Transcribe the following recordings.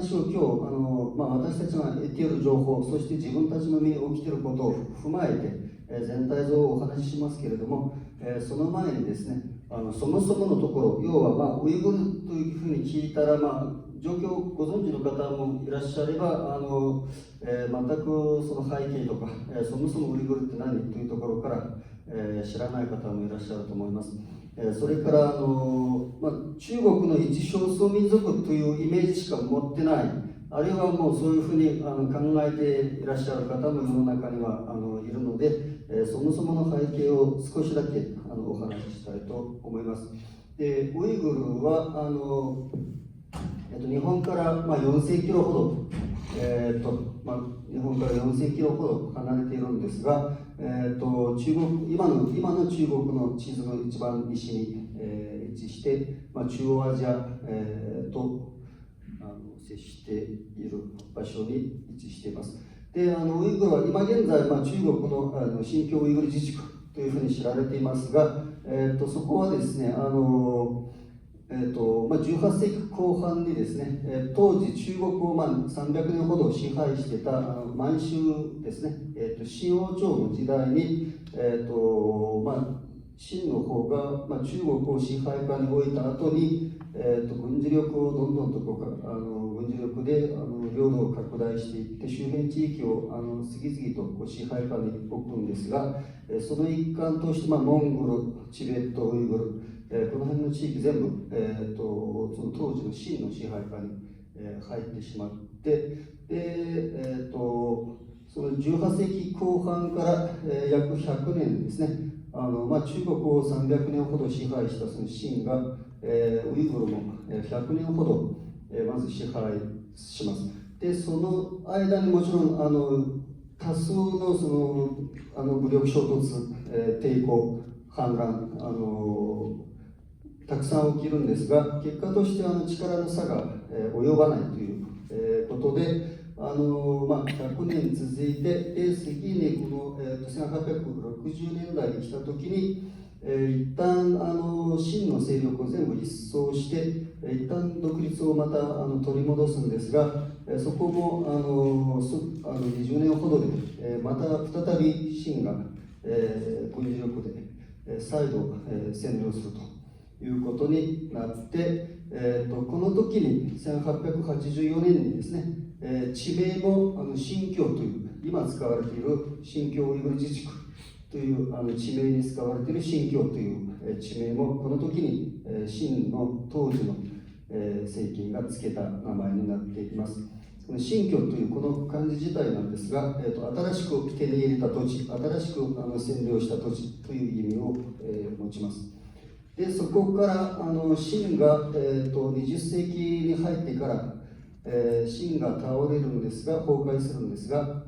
話を今日私たちが得ている情報、そして自分たちの身に起きていることを踏まえて、全体像をお話ししますけれども、その前にですね、そもそものところ、要は、ウイグルというふうに聞いたら、状況をご存知の方もいらっしゃれば、全くその背景とか、そもそもウイグルって何というところから、知らない方もいらっしゃると思います。それから中国の一少数民族というイメージしか持ってない、あるいはもうそういうふうに考えていらっしゃる方も世の中にはいるので、そもそもの背景を少しだけお話ししたいと思います。でウイグルは日本から4000キロほど、日本から4000キロほど離れているんですが、今の中国の地図の一番西に、位置して、中央アジア、と接している場所に位置しています。でウイグルは今現在、中国の新疆ウイグル自治区というふうに知られていますが、そこはですね18世紀後半にですね、当時中国を300年ほど支配していた満州ですね、清王朝の時代に、清の方が、中国を支配下に置いた後に、軍事力をどんどんと軍事力で領土を拡大していって周辺地域を次々と支配下に置くんですが、その一環として、モンゴル、チベット、ウイグル、この辺の地域全部、その当時の清の支配下に、入ってしまって、で、その18世紀後半から、約100年ですね、中国を300年ほど支配したその清が、ウイグルも100年ほど、まず支配します。で、その間にもちろん多数の武力衝突、抵抗、反乱、たくさん起きるんですが、結果として力の差が、及ばないという、ことで、100年続いて、次にこの、1860年代に来たときに、一旦清の勢力を全部一掃して、一旦独立をまた取り戻すんですが、そこも20年ほどで、また再び清が、軍事力で、再度、占領するということになって、この時に1884年にですね、地名も新疆という今使われている新疆ウイグル自治区という地名に使われている新疆という地名もこの時に清の当時の政権が付けた名前になっています。この新疆というこの漢字自体なんですが、新しく手に入れた土地、新しく占領した土地という意味を持ちます。でそこから清が20世紀に入ってから清が倒れるんですが、崩壊するんですが、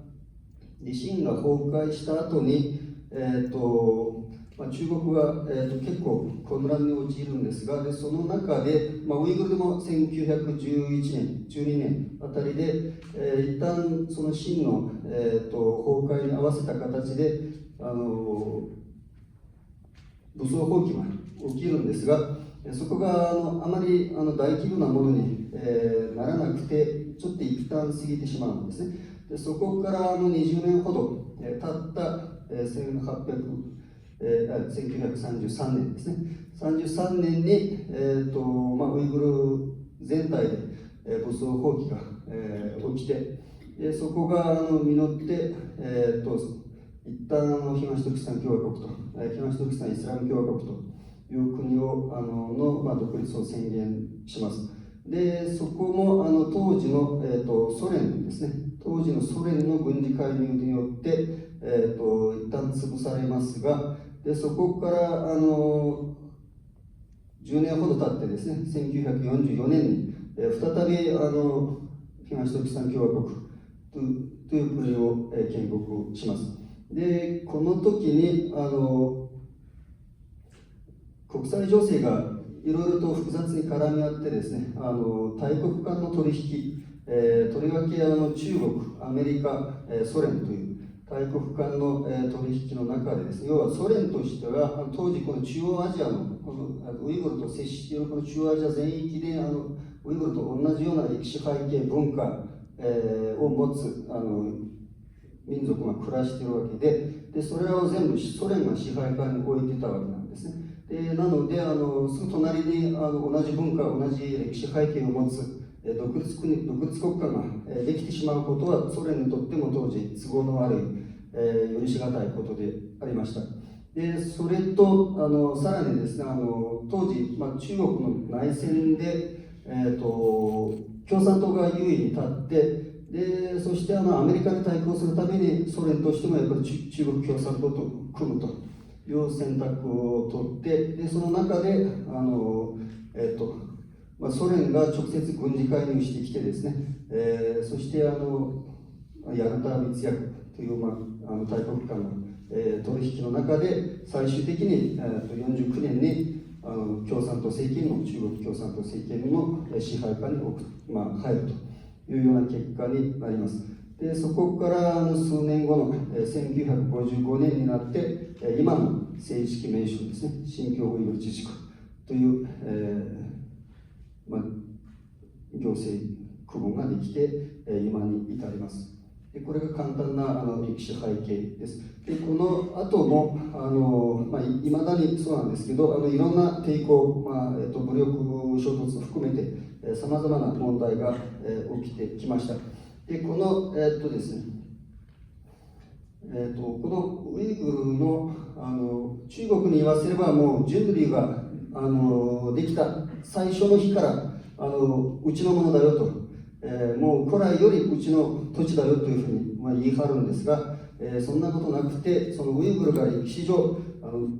清が崩壊した後に、中国が、結構混乱に陥るんですが、でその中で、ウイグルでも1911年、12年あたりで、一旦その清の、崩壊に合わせた形で武装蜂起が起きるんですが、そこがあまり大規模なものに、ならなくて、ちょっと一旦過ぎてしまうんですね。でそこから20年ほど経った1933年ですね、33年に、ウイグル全体で武装蜂起が、起きて、でそこが実って、一旦東トルキスタン共和国と東トルキスタンイスラム共和国という国を独立を宣言します。でそこも当時の、ソ連ですね、当時のソ連の軍事介入によって、一旦潰されますが、でそこから10年ほど経ってですね、1944年に、再び東トルキスタン共和国という国を、建国します。でこの時に国際情勢がいろいろと複雑に絡み合ってですね、大国間の取引、とりわけ中国、アメリカ、ソ連という大国間の取引の中でですね、要はソ連としては当時この中央アジアのこのウイグルと接しているこの中央アジア全域でウイグルと同じような歴史背景、文化、を持つ民族が暮らしているわけで、それらを全部ソ連が支配下に置いてたわけなんですね。なので、すぐ隣に同じ文化、同じ歴史背景を持つ独立国家ができてしまうことは、ソ連にとっても当時、都合の悪い、許し難いことでありました。でそれとさらにですね、当時、中国の内戦で、共産党が優位に立って、そしてアメリカに対抗するためにソ連としてもやっぱり中国共産党と組むという選択を取って、その中でソ連が直接軍事介入してきてですね、そしてヤルタ密約という、大国間の、取引の中で最終的に、49年に共産党政権の中国共産党政権の支配下に入るというような結果になります。でそこから数年後の1955年になって今の正式名称ですね、新疆ウイグル自治区という、行政区分ができて今に至ります。でこれが簡単な歴史背景です。でこの後もいまだにそうなんですけど、いろんな抵抗、武力衝突を含めてさまざまな問題が起きてきました。でこのですね、このウイグルの中国に言わせればもう人類ができた最初の日からうちのものだよと、もう古来よりうちの土地だよというふうに言い張るんですが、そんなことなくて、そのウイグルが歴史上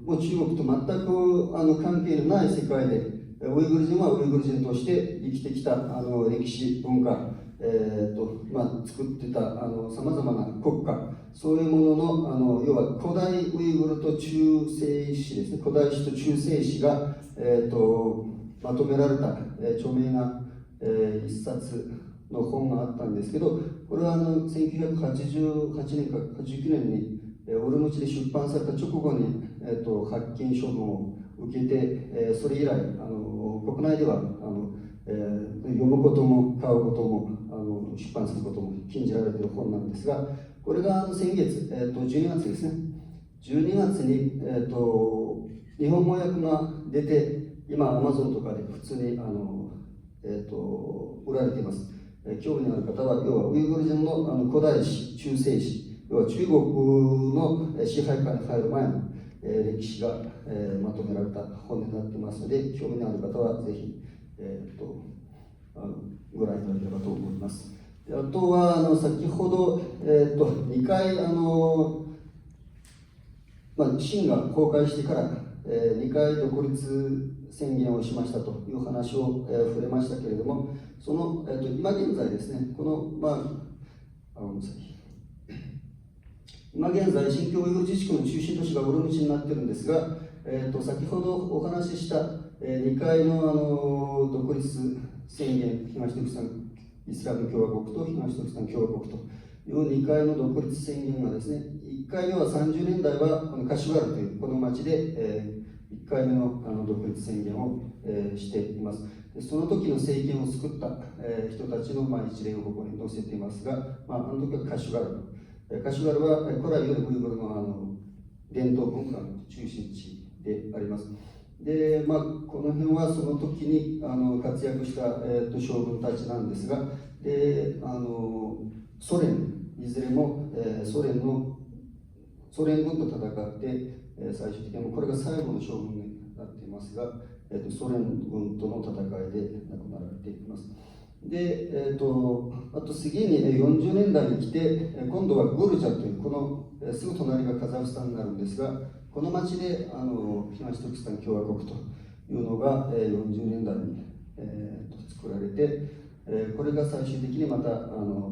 もう中国と全く関係のない世界でウイグル人はウイグル人として生きてきた歴史文化、作ってたさまざまな国家、そういうものの要は古代ウイグルと中世史ですね、古代史と中世史が、まとめられた、著名な、一冊の本があったんですけど、これは1988年か89年にオルムチで出版された直後に、発禁処分を受けて、それ以来国内では読むことも買うことも出版することも禁じられている本なんですが、これが先月、12月ですね、12月に、日本語訳が出て、今、アマゾンとかで普通に売られています。興味のある方は、要はウイグル人の古代史、中世史、要は中国の支配下に入る前の歴史がまとめられた本になっていますので、興味のある方はぜひご覧いただければと思います。あとは先ほど、2回清が崩壊してから2回独立宣言をしましたという話を触れましたけれども、その今現在ですね、この今現在、新疆ウイグル自治区の中心都市がウルムチになっているんですが、先ほどお話しした2回の独立宣言、東トルキスタンイスラム共和国と東トルキスタン共和国という2回の独立宣言がですね、1回目は30年代はカシュガルというこの町で、1回目の独立宣言をしています。その時の政権を作った人たちの一例をここに載せていますが、あの時はカシュガル。カシュガルは古来よりウイグルの伝統文化の中心地であります。で、この辺はその時に活躍した、将軍たちなんですが、でソ連、いずれも、ソ連軍と戦って、最終的にこれが最後の将軍になっていますが、ソ連軍との戦いで亡くなられています。で、あと次に40年代に来て、今度はグルジャという、このすぐ隣がカザフスタンになるんですが、この町で東トルキスタン共和国というのが40年代に作られて、これが最終的にまた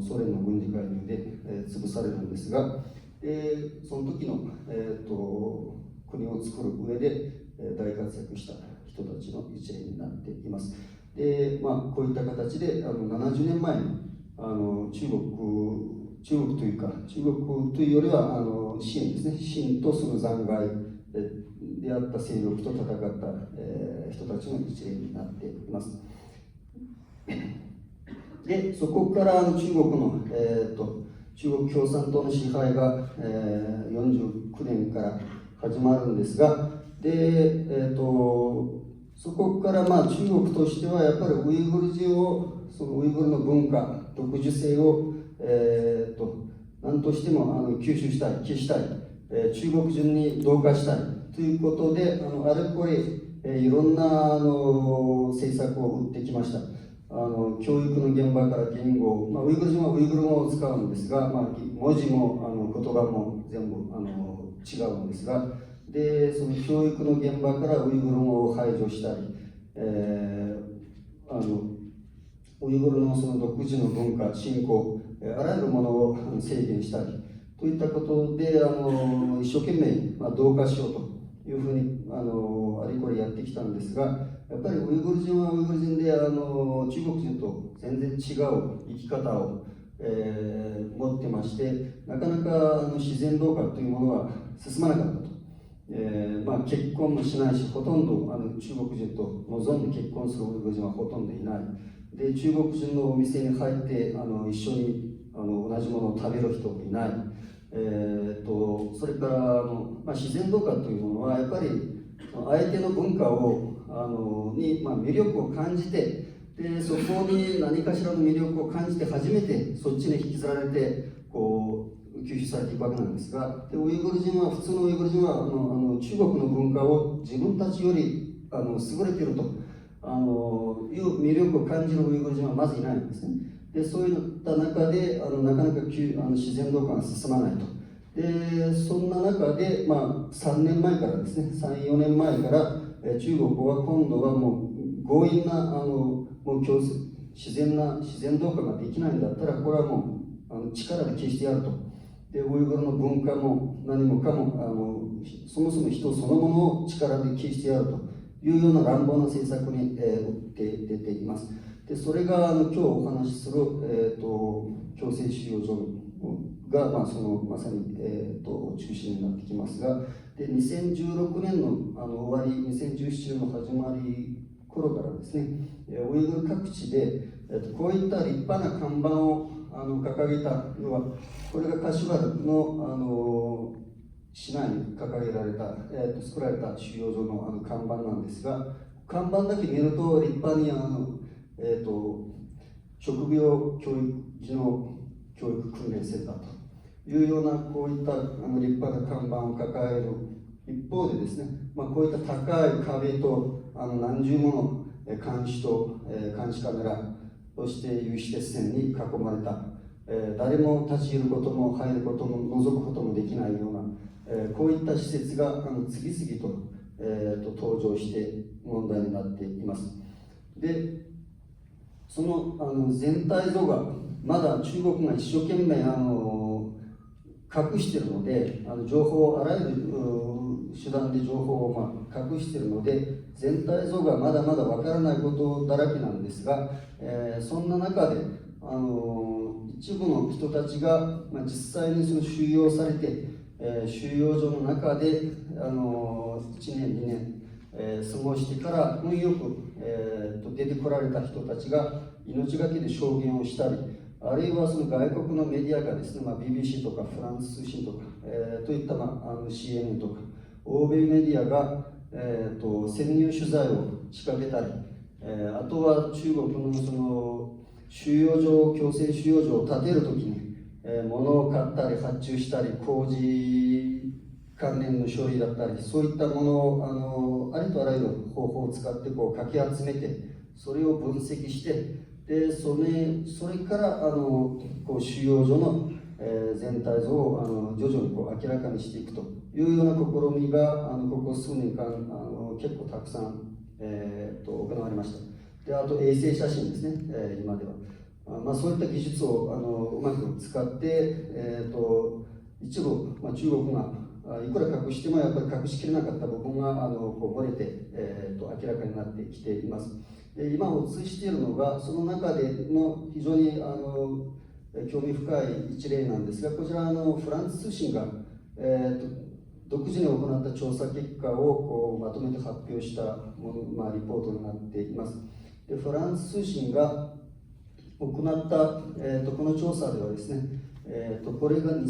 ソ連の軍事介入で潰されるんですが、その時の国を作る上で大活躍した人たちの一例になっています。で、こういった形で70年前の中国というか、中国というよりは清ですね、清とその残骸であった勢力と戦った人たちの一例になっています。で、そこから中国の、中国共産党の支配が、49年から始まるんですが、で、そこから中国としてはやっぱりウイグル人を、そのウイグルの文化、独自性を、何としても吸収したい、消したい、中国人に同化したいということで、あれこれ、いろんな政策を打ってきました。教育の現場から言語、ウイグル人はウイグル語を使うんですが、文字も言葉も全部違うんですが、でその教育の現場からウイグル語を排除したり、ウイグルのその独自の文化、信仰、あらゆるものを制限したりといったことで一生懸命同化しようというふうにあれこれやってきたんですが、やっぱりウイグル人はウイグル人で中国人と全然違う生き方を、持ってまして、なかなか自然同化というものは進まなかったと。結婚もしないし、ほとんど中国人と望んで結婚するウイグル人はほとんどいない。で、中国人のお店に入って一緒に同じものを食べる人もいない。それから自然同化というものはやっぱり相手の文化に魅力を感じて、でそこに何かしらの魅力を感じて初めてそっちに引きずられて吸収されていくわけなんですが、でウイグル人は、普通のウイグル人は中国の文化を自分たちより優れているという魅力を感じるウイグル人はまずいないんですね。でそういった中でなかなか自然同化が進まないと。でそんな中で、3年前からですね、3、4年前から中国は今度はもう強引なもう自然同化ができないんだったら、これはもう力で消してやると。でウイグルの文化も何もかもそもそも人そのものを力で消してやるというような乱暴な政策に、打って出ています。でそれが今日お話しする、強制収容所が、まさに、中心になってきますが、で2016年の終わり、2017年の始まり頃からですね、ウイグル各地で、こういった立派な看板を掲げた、要はこれがカシュガルの市内に掲げられた、作られた収容所の看板なんですが、看板だけ見ると立派に職業教育技能教育訓練センターというようなこういった立派な看板を抱える一方でですね、こういった高い壁と何重もの監視と監視カメラ、そして有刺鉄線に囲まれた、誰も立ち入ることも入ることも覗くこともできないような、こういった施設が次々と、登場して問題になっています。でその全体像がまだ中国が一生懸命隠しているので、情報、あらゆる手段で情報を隠しているので、全体像がまだまだわからないことだらけなんですが、そんな中で一部の人たちが、実際にその収容されて、収容所の中で1年、2年、過ごしてから運よく、出てこられた人たちが命がけで証言をしたり、あるいはその外国のメディアがですね、BBC とかフランス通信とか、といった、CNN とか欧米メディアが、潜入取材を仕掛けたり、あとは中国のその収容所、強制収容所を建てるときに、物を買ったり発注したり、工事関連の処理だったり、そういったものをありとあらゆる方法を使ってかき集めて、それを分析して、でそれから収容所の、全体像を徐々に明らかにしていくというような試みがここ数年間結構たくさん、行われました。であと衛星写真ですね、今では。そういった技術をうまく使って、一部、中国がいくら隠してもやっぱり隠しきれなかった部分が漏れて、明らかになってきています。で今お映ししているのがその中での非常に興味深い一例なんですが、こちらフランス通信が、独自に行った調査結果をまとめて発表したリポートになっています。でフランス通信が行った、この調査ではですね、これが2018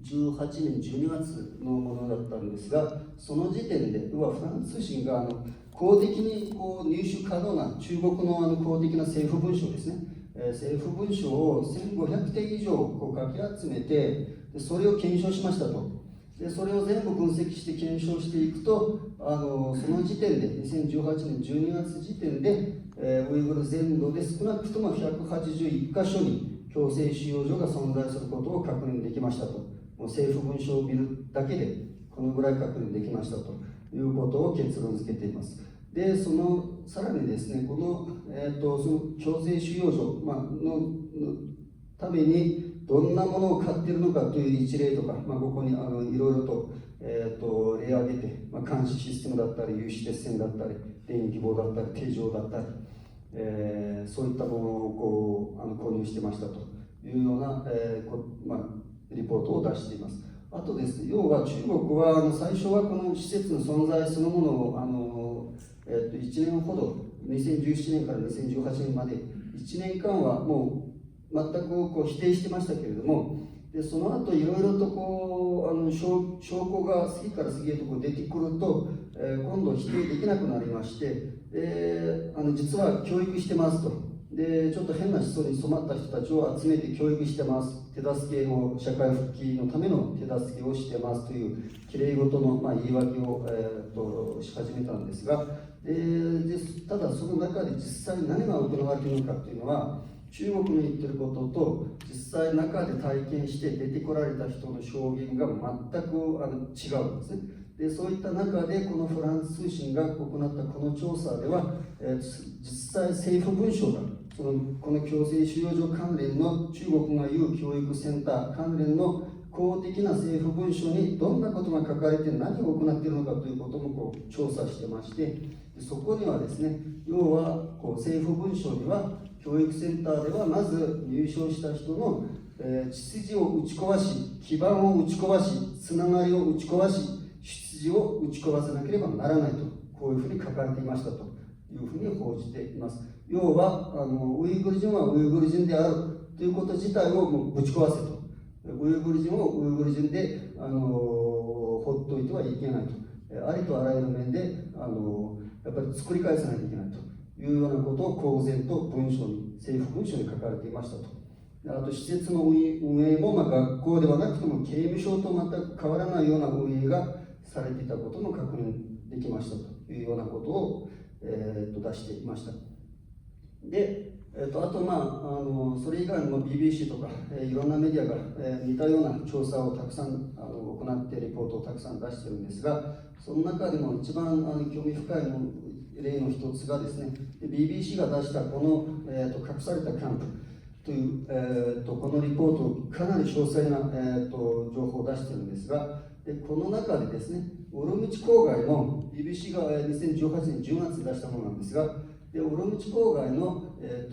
年12月のものだったんですが、その時点で、要はフランス通信が公的に入手可能な中国の公的な政府文書ですね、政府文書を1500点以上かき集めて、それを検証しましたと。でそれを全部分析して検証していくと、その時点で、2018年12月時点で、ウイグル全土で少なくとも181箇所に強制収容所が存在することを確認できましたと。もう政府文書を見るだけで、このぐらい確認できましたということを結論付けています。で、さらにですね、この、その強制収容所、のために、どんなものを買っているのかという一例とか、ここにいろいろと、例を挙げて、監視システムだったり、有刺鉄線だったり、電気棒だったり、手錠だったり、そういったものを購入してましたというような、リポートを出しています。あとですね、要は中国は最初はこの施設の存在そのものを1年ほど、2017年から2018年まで1年間はもう全く否定してましたけれども、でその後いろいろと証拠が次から次へと出てくると、今度否定できなくなりまして、実は教育してますと。でちょっと変な思想に染まった人たちを集めて教育してます、手助けを、社会復帰のための手助けをしてますというきれい事の言い訳を、し始めたんですが、ただその中で実際に何が行われているのかというのは、中国に言ってることと実際中で体験して出てこられた人の証言が全く違うんですね。でそういった中でこのフランス通信が行ったこの調査では、実際政府文書がこの強制収容所関連の中国が言う教育センター関連の公的な政府文書にどんなことが書かれて何を行っているのかということも調査してまして、そこにはですね、要は政府文書には教育センターではまず入賞した人の、血筋を打ち壊し、基盤を打ち壊し、つながりを打ち壊し、出自を打ち壊さなければならないと、こういうふうに書かれていましたというふうに報じています。要はウイグル人はウイグル人であるということ自体をもうぶち壊せと、ウイグル人をウイグル人でほっといてはいけないと、ありとあらゆる面でやっぱり作り返さないといけないというようなことを公然と政府文書に書かれていましたと。あと施設の運営も学校ではなくても刑務所と全く変わらないような運営がされていたことも確認できましたというようなことを、出していました。で、あとそれ以外にも BBC とか、いろんなメディアが、似たような調査をたくさん行ってリポートをたくさん出しているんですが、その中でも一番興味深い例の一つがですね、BBC が出したこの、隠されたキャンプという、このリポート、かなり詳細な、情報を出しているんですが、この中でですね、オルムチ郊外の BBC が2018年10月に出したものなんですが、オルムチ郊外の、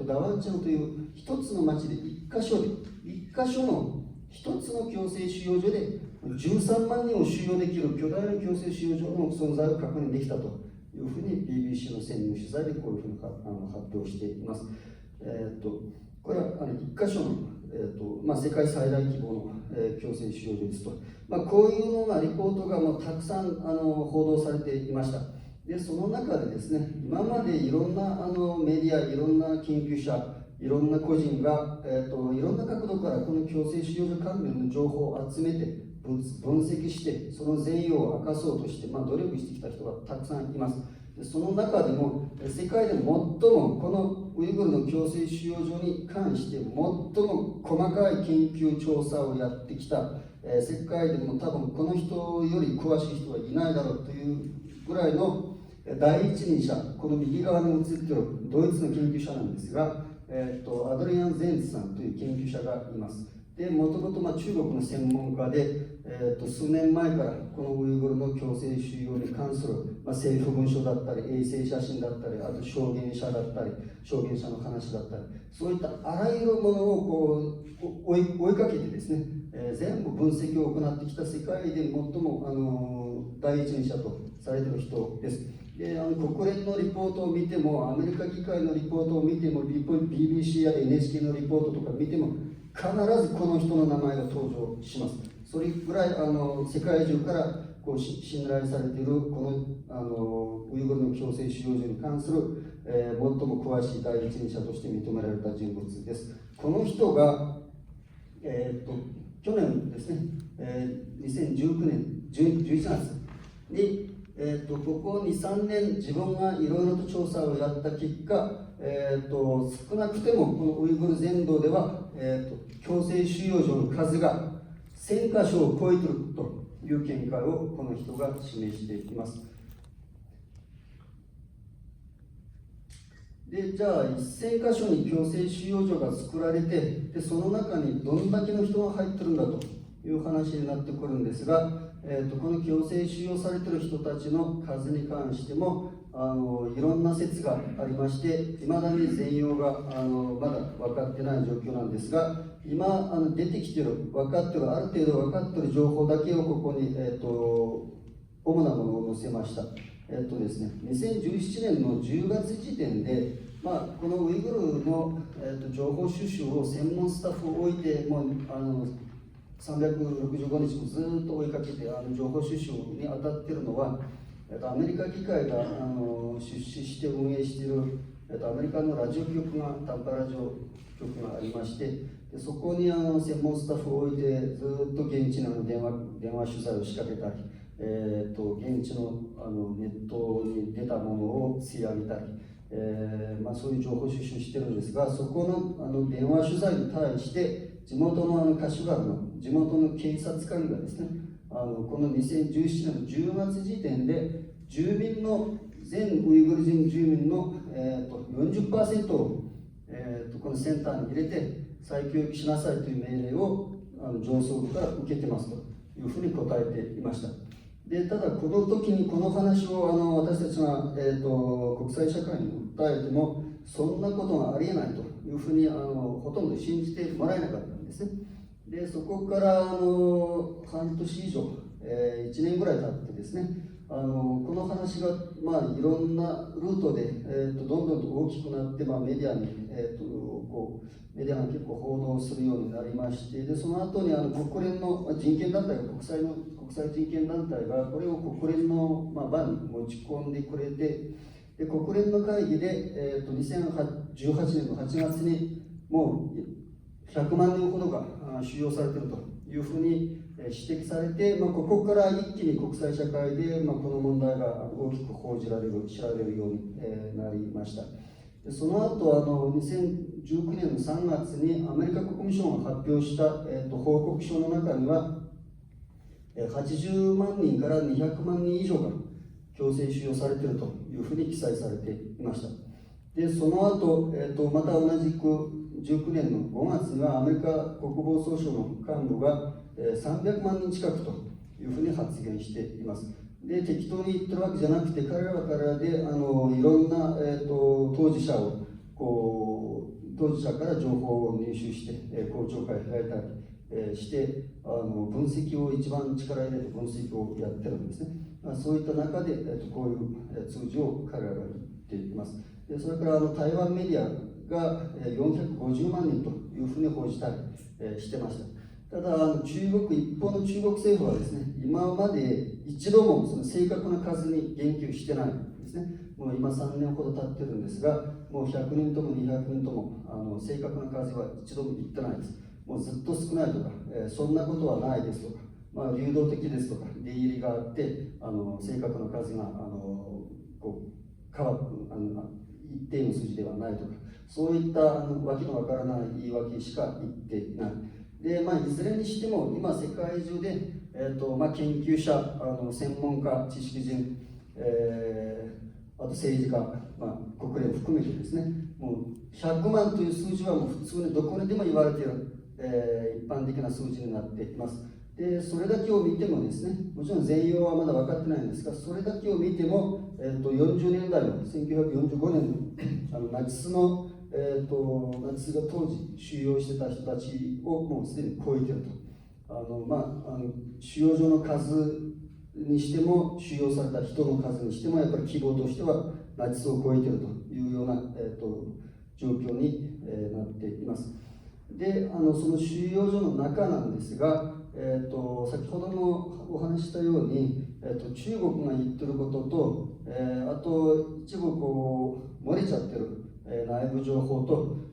ダワンチャンという一つの町で一箇所の一つの強制収容所で13万人を収容できる巨大な強制収容所の存在を確認できたというふうに BBC の潜入取材でこういうふうに発表しています。これは一箇所の、世界最大規模の、強制収容所ですと、こういうようなリポートがもうたくさん報道されていました。でその中でですね、今までいろんなメディア、いろんな研究者、いろんな個人が、いろんな角度からこの強制収容所関連の情報を集めて分析して、その全容を明かそうとして、努力してきた人がたくさんいます。でその中でも世界で最もこのウイグルの強制収容所に関して最も細かい研究調査をやってきた、世界でも多分この人より詳しい人はいないだろうというぐらいの第一人者、この右側に映っているドイツの研究者なんですが、アドリアン・ゼンツさんという研究者がいます。でもともと中国の専門家で、数年前からこのウイグルの強制収容に関する、政府文書だったり衛星写真だったり、あと証言者だったり証言者の話だったり、そういったあらゆるものを追いかけてですね、全部分析を行ってきた世界で最も第一人者とされている人です。で国連のリポートを見ても、アメリカ議会のリポートを見ても、BBC や NHK のリポートとか見ても、必ずこの人の名前が登場します。それぐらい世界中から信頼されているこのウイグルの強制収容所に関する、最も詳しい第一人者として認められた人物です。この人が、去年ですね、2019年11月に、ここ2、3年自分がいろいろと調査をやった結果、少なくてもこのウイグル全土では、強制収容所の数が1000箇所を超えているという見解をこの人が示しています。でじゃあ1000箇所に強制収容所が作られて、でその中にどんだけの人が入ってるんだという話になってくるんですが、この強制収容されている人たちの数に関してもいろんな説がありまして、いまだに全容がまだ分かってない状況なんですが、今出てきている、分かっている、ある程度分かっている情報だけをここに、主なものを載せました。ですね、2017年の10月時点で、このウイグルの、情報収集を専門スタッフを置いて、もう365日もずっと追いかけて情報収集に当たっているのは、アメリカ議会が出資して運営しているアメリカのラジオ局が、短波ラジオ局がありまして、でそこに専門スタッフを置いて、ずっと現地の電話取材を仕掛けたり、現地のネットに出たものを吸い上げたり、そういう情報収集してるんですが、そこの電話取材に対して地元のカシュガルの地元の警察官がですね、この2017年の10月時点で住民の全ウイグル人住民の、40% を、このセンターに入れて再教育しなさいという命令を上層部から受けてますというふうに答えていました。でただこの時にこの話を私たちが、国際社会に訴えてもそんなことがありえないというふうにほとんど信じてもらえなかったんですね。でそこから半年以上、1年ぐらい経ってですね、この話が、いろんなルートで、どんどんと大きくなって、メディアに、メディアが結構報道するようになりまして、でその後に国連の人権団体が国際人権団体がこれを国連の、場に持ち込んでくれて、で国連の会議で、2018年の8月にもう100万人ほどが収容されているというふうに指摘されて、ここから一気に国際社会で、この問題が大きく報じられる、知られるようになりました。でその後2019年の3月にアメリカ国務省が発表した、報告書の中には、80万人から200万人以上が強制収容されているというふうに記載されていました。でその後、また同じく19年の5月にはアメリカ国防総省の幹部が300万人近くというふうに発言しています。で適当に言ってるわけじゃなくて、彼らからでいろんな、当事者から情報を入手して、公聴会を開いたりして、分析を一番力入れて分析をやってるんですね。そういった中で、こういう数字を彼らが言っています。でそれから台湾メディアが450万人というふうに報じたりしてました。ただ一方の中国政府はですね、今まで一度もその正確な数に言及してないんですね。もう今3年ほど経ってるんですが、もう100人とも200人とも正確な数は一度も言ってないです。もうずっと少ないとか、そんなことはないですとか、流動的ですとか、出入りがあって正確な数が一定の数字ではないとか、そういったわけのわからない言い訳しか言っていない。でいずれにしても今世界中で、研究者、専門家、知識人、あと政治家、国連含めてですね、もう100万という数字はもう普通にどこにでも言われている、一般的な数字になっています。でそれだけを見てもですね、もちろん全容はまだ分かってないんですが、それだけを見ても、40年代の1945年のナチスが当時収容してた人たちをもうすでに超えていると。収容所の数にしても、収容された人の数にしても、やっぱり規模としてはナチスを超えているというような、状況に、なっています。で、その収容所の中なんですが、先ほどもお話ししたように、中国が言ってることと、あと一部こう漏れちゃってる、内部情報と、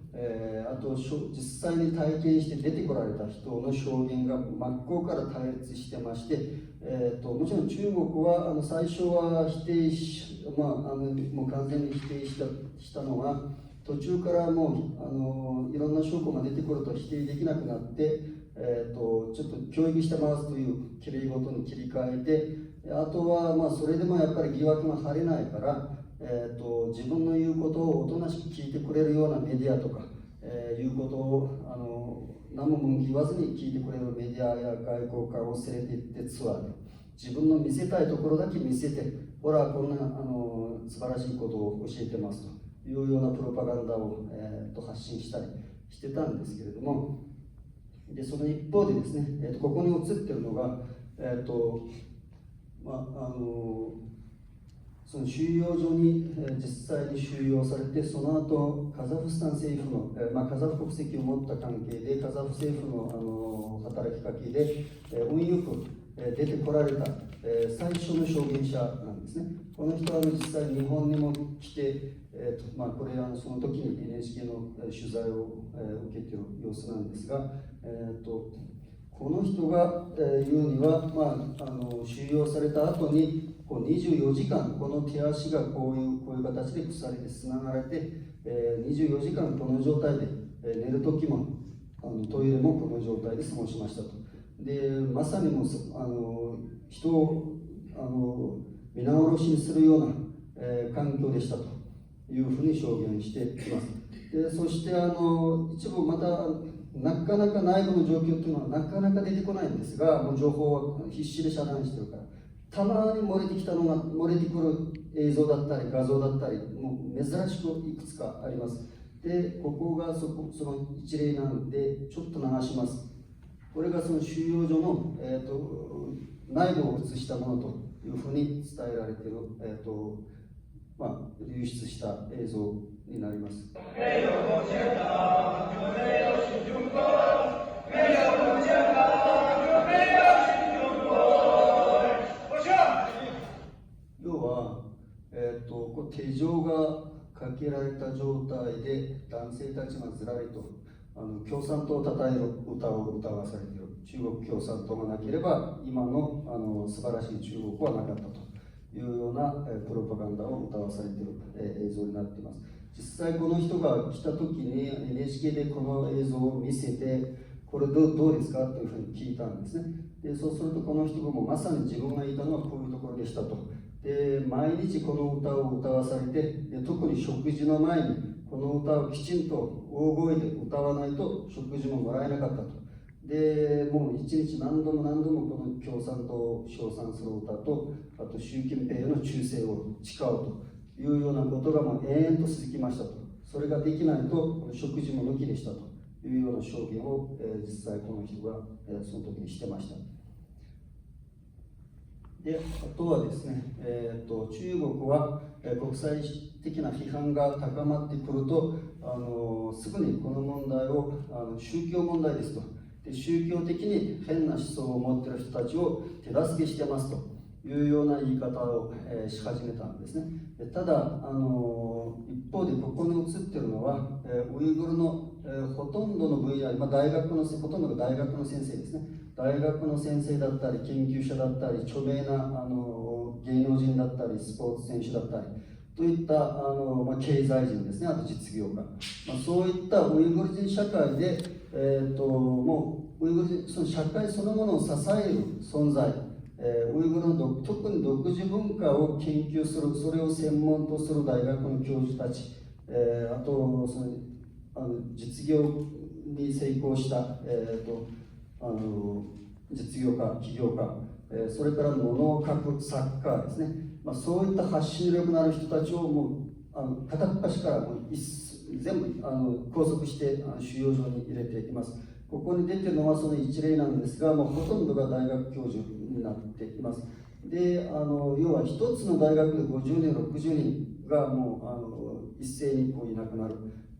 あと実際に体験して出てこられた人の証言が真っ向から対立してまして、もちろん中国は最初は否定し、もう完全に否定したのが、途中からもういろんな証拠が出てくると否定できなくなって、ちょっと教育してますというきれいごとに切り替えて、あとはそれでもやっぱり疑惑が晴れないから、自分の言うことをおとなしく聞いてくれるようなメディアとか、いうことを何も文句言わずに聞いてくれるメディアや外交官を連れて行ってツアーで自分の見せたいところだけ見せて、ほらこんな素晴らしいことを教えてますというようなプロパガンダを、発信したりしてたんですけれども、でその一方でですね、ここに映ってるのが、その収容所に実際に収容されて、その後カザフスタン政府の、カザフ国籍を持った関係で、カザフ政府の、働きかけで、運よく出てこられた、最初の証言者なんですね。この人は実際日本にも来て、これその時に NHK の取材を受けている様子なんですが、この人が言うには、収容された後に24時間、この手足がこういう形で鎖でつながれて、24時間この状態で、寝る時もトイレもこの状態で過ごしましたと。でまさにも人を皆殺しにするような、環境でしたというふうに証言しています。でそして一部またなかなか内部の状況というのはなかなか出てこないんですが、もう情報は必死で遮断してるから、たまに漏れてきたのが漏れてくる映像だったり画像だったり、もう珍しくいくつかあります。でここがその一例なんでちょっと流します。これがその収容所の、内部を映したものというふうに伝えられている、流出した映像になります。要は、手錠がかけられた状態で男性たちがずらりと共産党を称える歌を歌わされている。中国共産党がなければ今の素晴らしい中国はなかったというようなプロパガンダを歌わされている映像になっています。実際この人が来た時に NHK でこの映像を見せて、これどうですかというふうに聞いたんですね。でそうするとこの人がもうまさに自分がいたのはこういうところでしたと。で毎日この歌を歌わされて、特に食事の前にこの歌をきちんと大声で歌わないと食事ももらえなかったと。でもう一日何度もこの共産党を称賛する歌と、あと習近平への忠誠を誓うというようなことがもう延々と続きましたと。それができないと食事も抜きでしたというような証言を、実際この人が、その時にしてました。であとはですね、中国は、国際的な批判が高まってくるとすぐにこの問題を宗教問題ですと。で宗教的に変な思想を持っている人たちを手助けしてますというような言い方を、し始めたんですね。ただ一方でここに映っているのは、ウイグルの、ほとんどの分野、ほとんどが大学の先生ですね。大学の先生だったり研究者だったり著名な芸能人だったりスポーツ選手だったりといった経済人ですね、あと実業家、そういったウイグル人社会で、もうウイグル人その社会そのものを支える存在、ウイグルの特に独自文化を研究する、それを専門とする大学の教授たち、あとその実業に成功した、実業家、起業家、それから物を書く作家ですね、そういった発信力のある人たちをもう片っ端から全部拘束して収容所に入れています。ここに出ているのはその一例なんですが、もうほとんどが大学教授になっています。で要は一つの大学で50年、60人がもう一斉にこういなくなる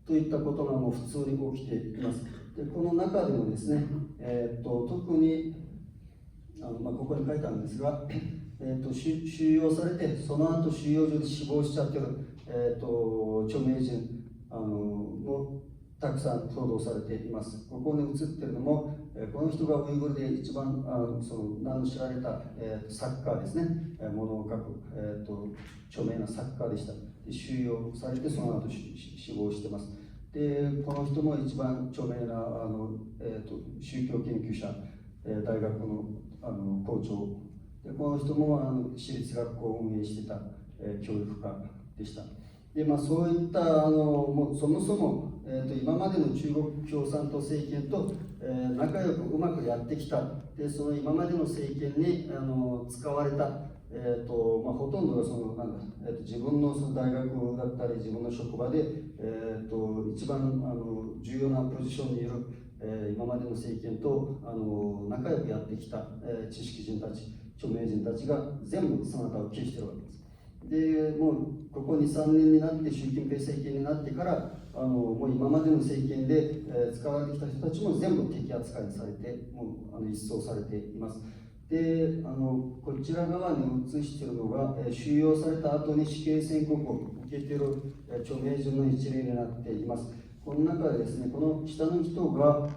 といったことがもう普通に起きています。でこの中でもですね、特にここに書いてあるんですが、収容されて、その後収容所で死亡しちゃってる、著名人もたくさん報道されています。ここに写っているのも、この人がウイグルで一番その名の知られた、作家ですね、ものを書く、著名な作家でした。で収容されて、その後死亡しています。でこの人も一番著名な宗教研究者、大学の校長で、この人も私立学校を運営していた、教育家でした。でそういったもうそもそも、今までの中国共産党政権と、仲良くうまくやってきた。でその今までの政権に使われた、ほとんどが自分のその大学だったり自分の職場で、一番重要なポジションにいる、今までの政権と仲良くやってきた、知識人たち、著名人たちが全部姿を消しているわけです。でもうここ2、3年になって習近平政権になってからもう今までの政権で、使われてきた人たちも全部敵扱いされて、もう一掃されています。でこちら側に映しているのが、収容された後に死刑宣告を受けている、著名人の一例になっています。この中でですね、この下の人が、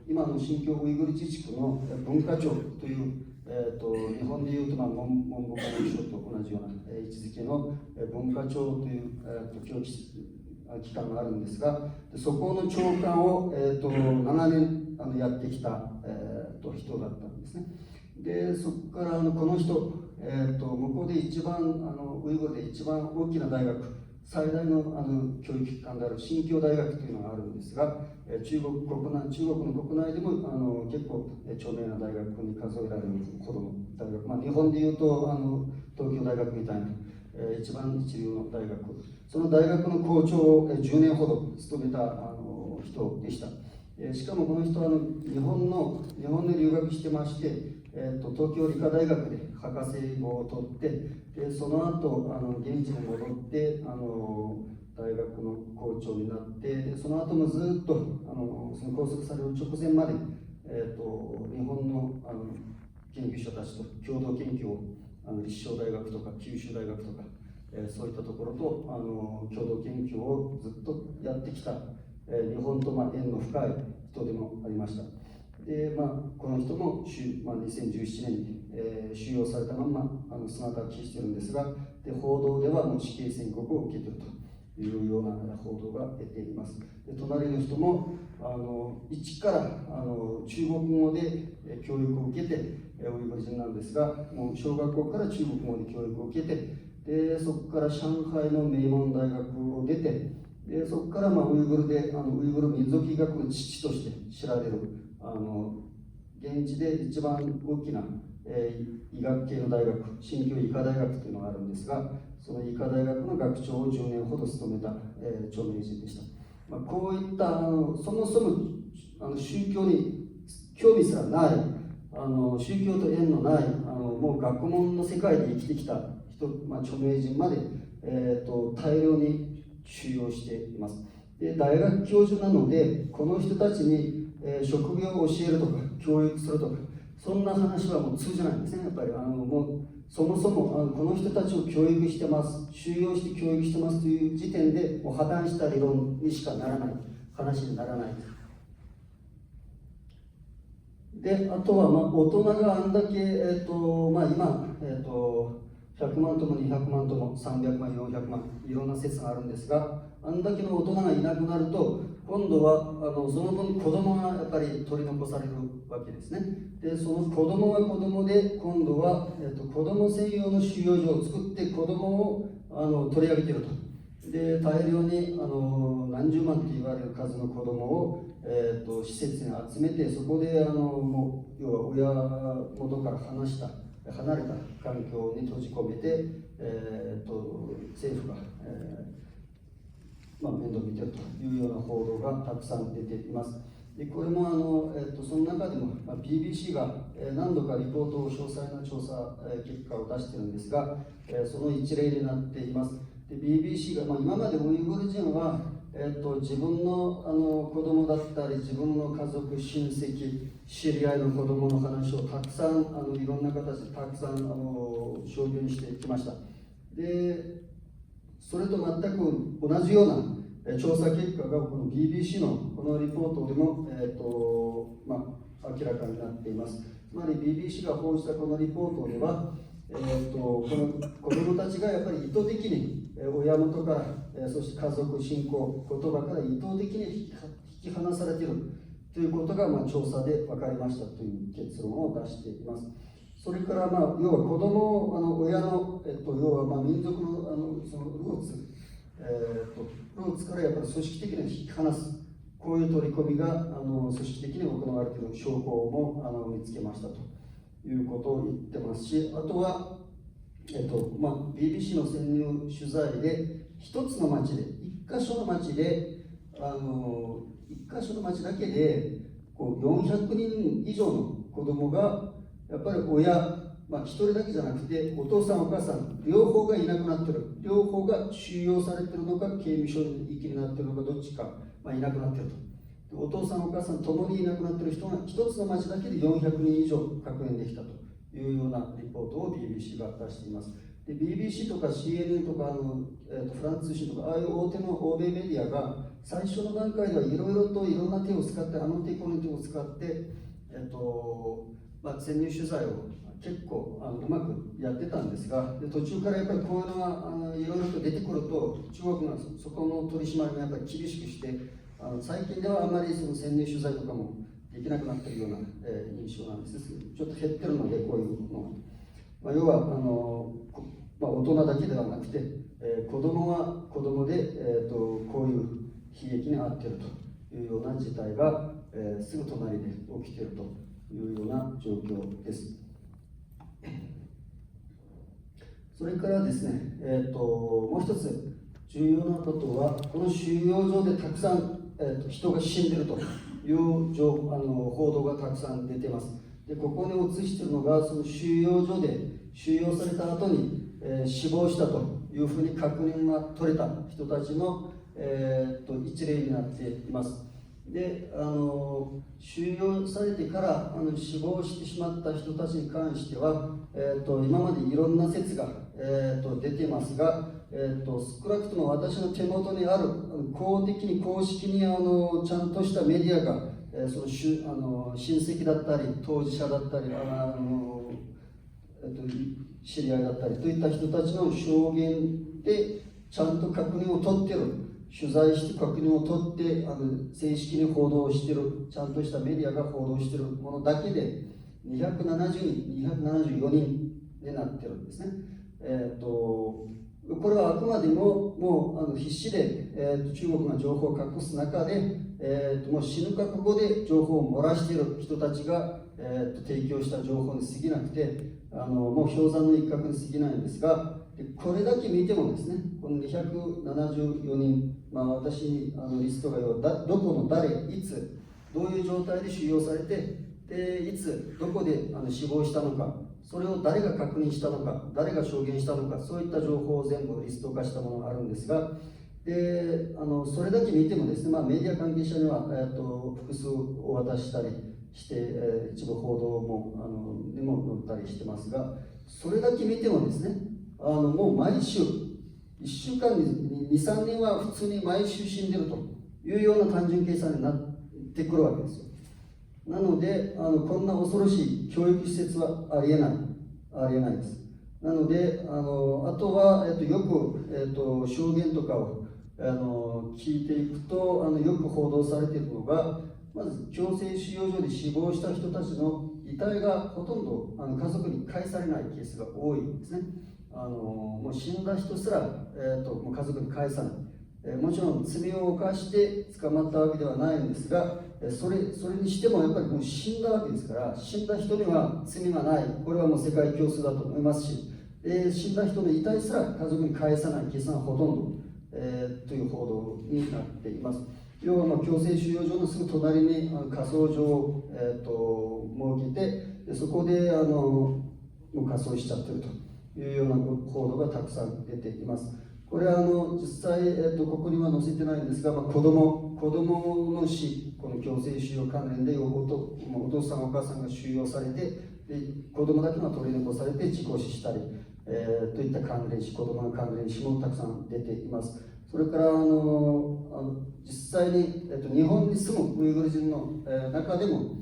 今の新疆ウイグル自治区の文化庁という、日本でいうと文部科学省と同じような位置づけの文化庁という教育機関があるんですが、そこの長官を、7年やってきた、人だったんですね。でそこからこの人、向こうで一番ウイグルで一番大きな大学、最大の教育機関である新疆大学というのがあるんですが、中国の国内でも結構著名な大学に数えられるほどの大学、日本でいうと東京大学みたいな、一番一流の大学、その大学の校長を10年ほど務めた人でした。しかもこの人は日本で留学してまして、東京理科大学で博士号を取って、その後現地に戻って大学の校長になって、その後もずっとその拘束される直前まで、日本の研究者たちと共同研究を立正大学とか九州大学とか、そういったところと共同研究をずっとやってきた、日本と縁の深い人でもありました。でこの人も2017年に、収容されたまま姿を消しているんですが、で報道ではもう死刑宣告を受けているというような報道が出ています。で隣の人も一から中国語で教育を受けて、ウイグル人なんですが、もう小学校から中国語で教育を受けて、でそこから上海の名門大学を出て、でそこからウイグルでウイグル民族医学の父として知られる現地で一番大きな、医学系の大学、新疆医科大学というのがあるんですが、その医科大学の学長を10年ほど務めた、著名人でした。こういったそもそも宗教に興味すらない、宗教と縁のないもう学問の世界で生きてきた人、著名人まで、大量に収容しています。で大学教授なので、この人たちに職業を教えるとか教育するとか、そんな話はもう通じないんですね。やっぱりもうそもそもこの人たちを教育してます、収容して教育してますという時点でもう破綻した理論にしかならない、話にならない。であとは大人があんだけ、今、100万とも200万とも300万400万いろんな説があるんですが、あんだけの大人がいなくなると、今度はその分子供がやっぱり取り残されるわけですね。でその子供が子供で、今度は、子供専用の収容所を作って子供を取り上げていると。で大量に何十万と言われる数の子供を、施設に集めて、そこでもう要は親元から離れた環境に閉じ込めて、政府が、面倒見ているというような報道がたくさん出ています。でこれもその中でも、BBC が何度かリポートを詳細な調査結果を出しているんですが、その一例になっています。で BBC が、今までウイグル人は、自分の、子供だったり、自分の家族、親戚、知り合いの子供の話をたくさんいろんな形でたくさん証言してきました。でそれと全く同じような調査結果がこの BBC のこのリポートでも、明らかになっています。つまり BBC が報じたこのリポートでは、この子どもたちがやっぱり意図的に親元から、そして家族、信仰、言葉から意図的に引き離されているということが、調査で分かりましたという結論を出しています。それから、要は子供を親の、要は民族の、そのルーツからやっぱり組織的に引き離す、こういう取り組みが組織的に行われている証拠も見つけましたということを言ってますし、あとは、BBC の潜入取材で一つの町で、一箇所の町で、一箇所の町だけで400人以上の子供がやっぱり親、一人だけじゃなくてお父さんお母さん両方がいなくなっている、両方が収容されているのか刑務所に行きになっているのかどっちか、いなくなっていると。お父さんお母さんともにいなくなっている人が一つの町だけで400人以上確認できたというようなリポートを BBC が出しています。で BBC とか CNN とかフランス通信とかああいう大手の欧米メディアが最初の段階ではいろいろといろんな手を使ってこの手を使って潜入取材を結構うまくやってたんですが、途中からやっぱりこういうのがいろいろと出てくると中国がそこの取り締まりもやっぱり厳しくして最近ではあまりその潜入取材とかもできなくなっているような、印象なんです。ちょっと減ってるのでこういうのが、要は大人だけではなくて、子供は子供で、こういう悲劇に遭っているというような事態が、すぐ隣で起きているというような状況です。それからですね、もう一つ重要なことは、この収容所でたくさん、人が死んでいるという報道がたくさん出ています。でここに映しているのが、その収容所で収容された後に、死亡したというふうに確認が取れた人たちの、一例になっています。で収容されてから死亡してしまった人たちに関しては、今までいろんな説が、出ていますが、少なくとも私の手元にある公式にちゃんとしたメディアが、その親戚だったり当事者だったり知り合いだったりといった人たちの証言でちゃんと確認を取っている、取材して確認を取って正式に報道している、ちゃんとしたメディアが報道しているものだけで274人になっているんですね。これはあくまでももう必死で、中国が情報を隠す中で、もう死ぬ覚悟で情報を漏らしている人たちが、提供した情報に過ぎなくてもう氷山の一角に過ぎないんですが、これだけ見てもですね、この274人、私にリストがどこの誰、いつ、どういう状態で収容されて、でいつ、どこで死亡したのか、それを誰が確認したのか、誰が証言したのか、そういった情報を全部リスト化したものがあるんですが、でそれだけ見てもですね、メディア関係者には、複数お渡ししたりして、一部報道もにも載ったりしてますが、それだけ見てもですね、もう毎週1週間に 2,3 人は普通に毎週死んでるというような単純計算になってくるわけですよ。なのでこんな恐ろしい教育施設はありえないです。なのであとは、よく、証言とかを聞いていくとよく報道されているのが、まず強制収容所で死亡した人たちの遺体がほとんど家族に返されないケースが多いんですね。もう死んだ人すら、もう家族に返さない、もちろん罪を犯して捕まったわけではないんですが、それにしてもやっぱりもう死んだわけですから、死んだ人には罪がない、これはもう世界共通だと思いますし、死んだ人の遺体すら家族に返さないケースがほとんど、という報道になっています。要は強制収容所のすぐ隣に火葬場を、設けて、そこでもう火葬しちゃってるというような報道がたくさん出ています。これは実際、ここには載せてないんですが、子供の死、この強制収容関連でお父さんお母さんが収容されて、で子供だけが取り残されて事故死したり、といった関連死、子供の関連死もたくさん出ています。それから実際に、日本に住むウイグル人の、中でも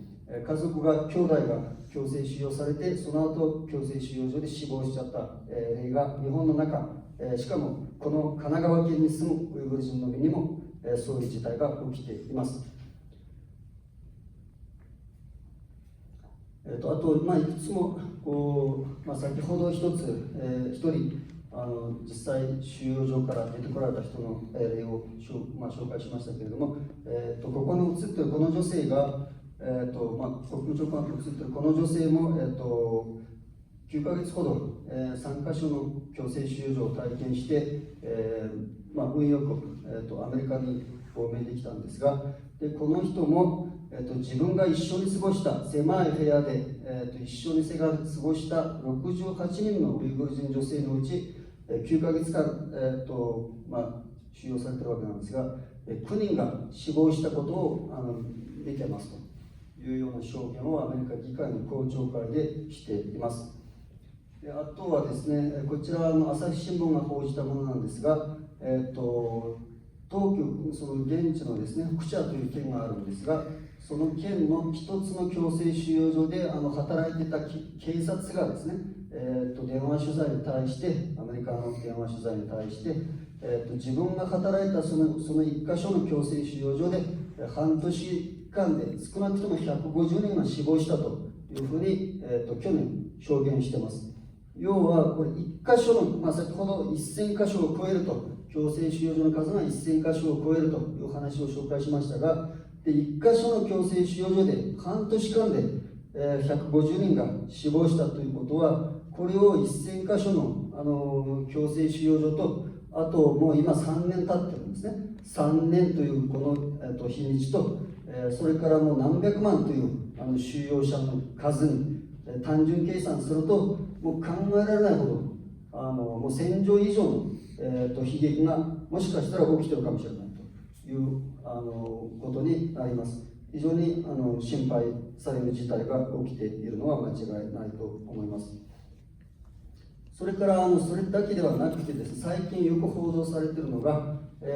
家族が兄弟が強制収容されて、その後強制収容所で死亡しちゃった、例が日本の中、しかもこの神奈川県に住むウイグル人の身にも、そういう事態が起きています。あと、いくつも先ほど一人実際収容所から出てこられた人の例を紹介しましたけれども、ここに写っているこの女性が、国務長官と写っているこの女性も、9ヶ月ほど、3カ所の強制収容所を体験して、運よく、アメリカに亡命できたんですが、でこの人も、自分が一緒に過ごした狭い部屋で、一緒に過ごした68人のウイグル人女性のうち、9ヶ月間、収容されているわけなんですが、9人が死亡したことを見てますというような証言をアメリカ議会の公聴会でしています。であとはですね、こちら朝日新聞が報じたものなんですが、当局、その現地のですね、クチャという県があるんですが、その県の一つの強制収容所で働いていた警察がですね、電話取材に対して、アメリカの電話取材に対して、自分が働いたその1箇所の強制収容所で半年間で少なくとも150人が死亡したというふうに、去年証言しています。要はこれ1箇所の、先ほど1000箇所を超えると、強制収容所の数が1000箇所を超えるという話を紹介しましたが、で1箇所の強制収容所で半年間で150人が死亡したということは、これを1000箇所の強制収容所と、あともう今3年経ってるんですね。3年というこの日にちと、それからもう何百万という収容者の数に単純計算すると、もう考えられないほどもう1000錠以上の悲劇がもしかしたら起きているかもしれないということになります。非常に心配される事態が起きているのは間違いないと思います。それからそれだけではなくてですね、最近よく報道されているのが、一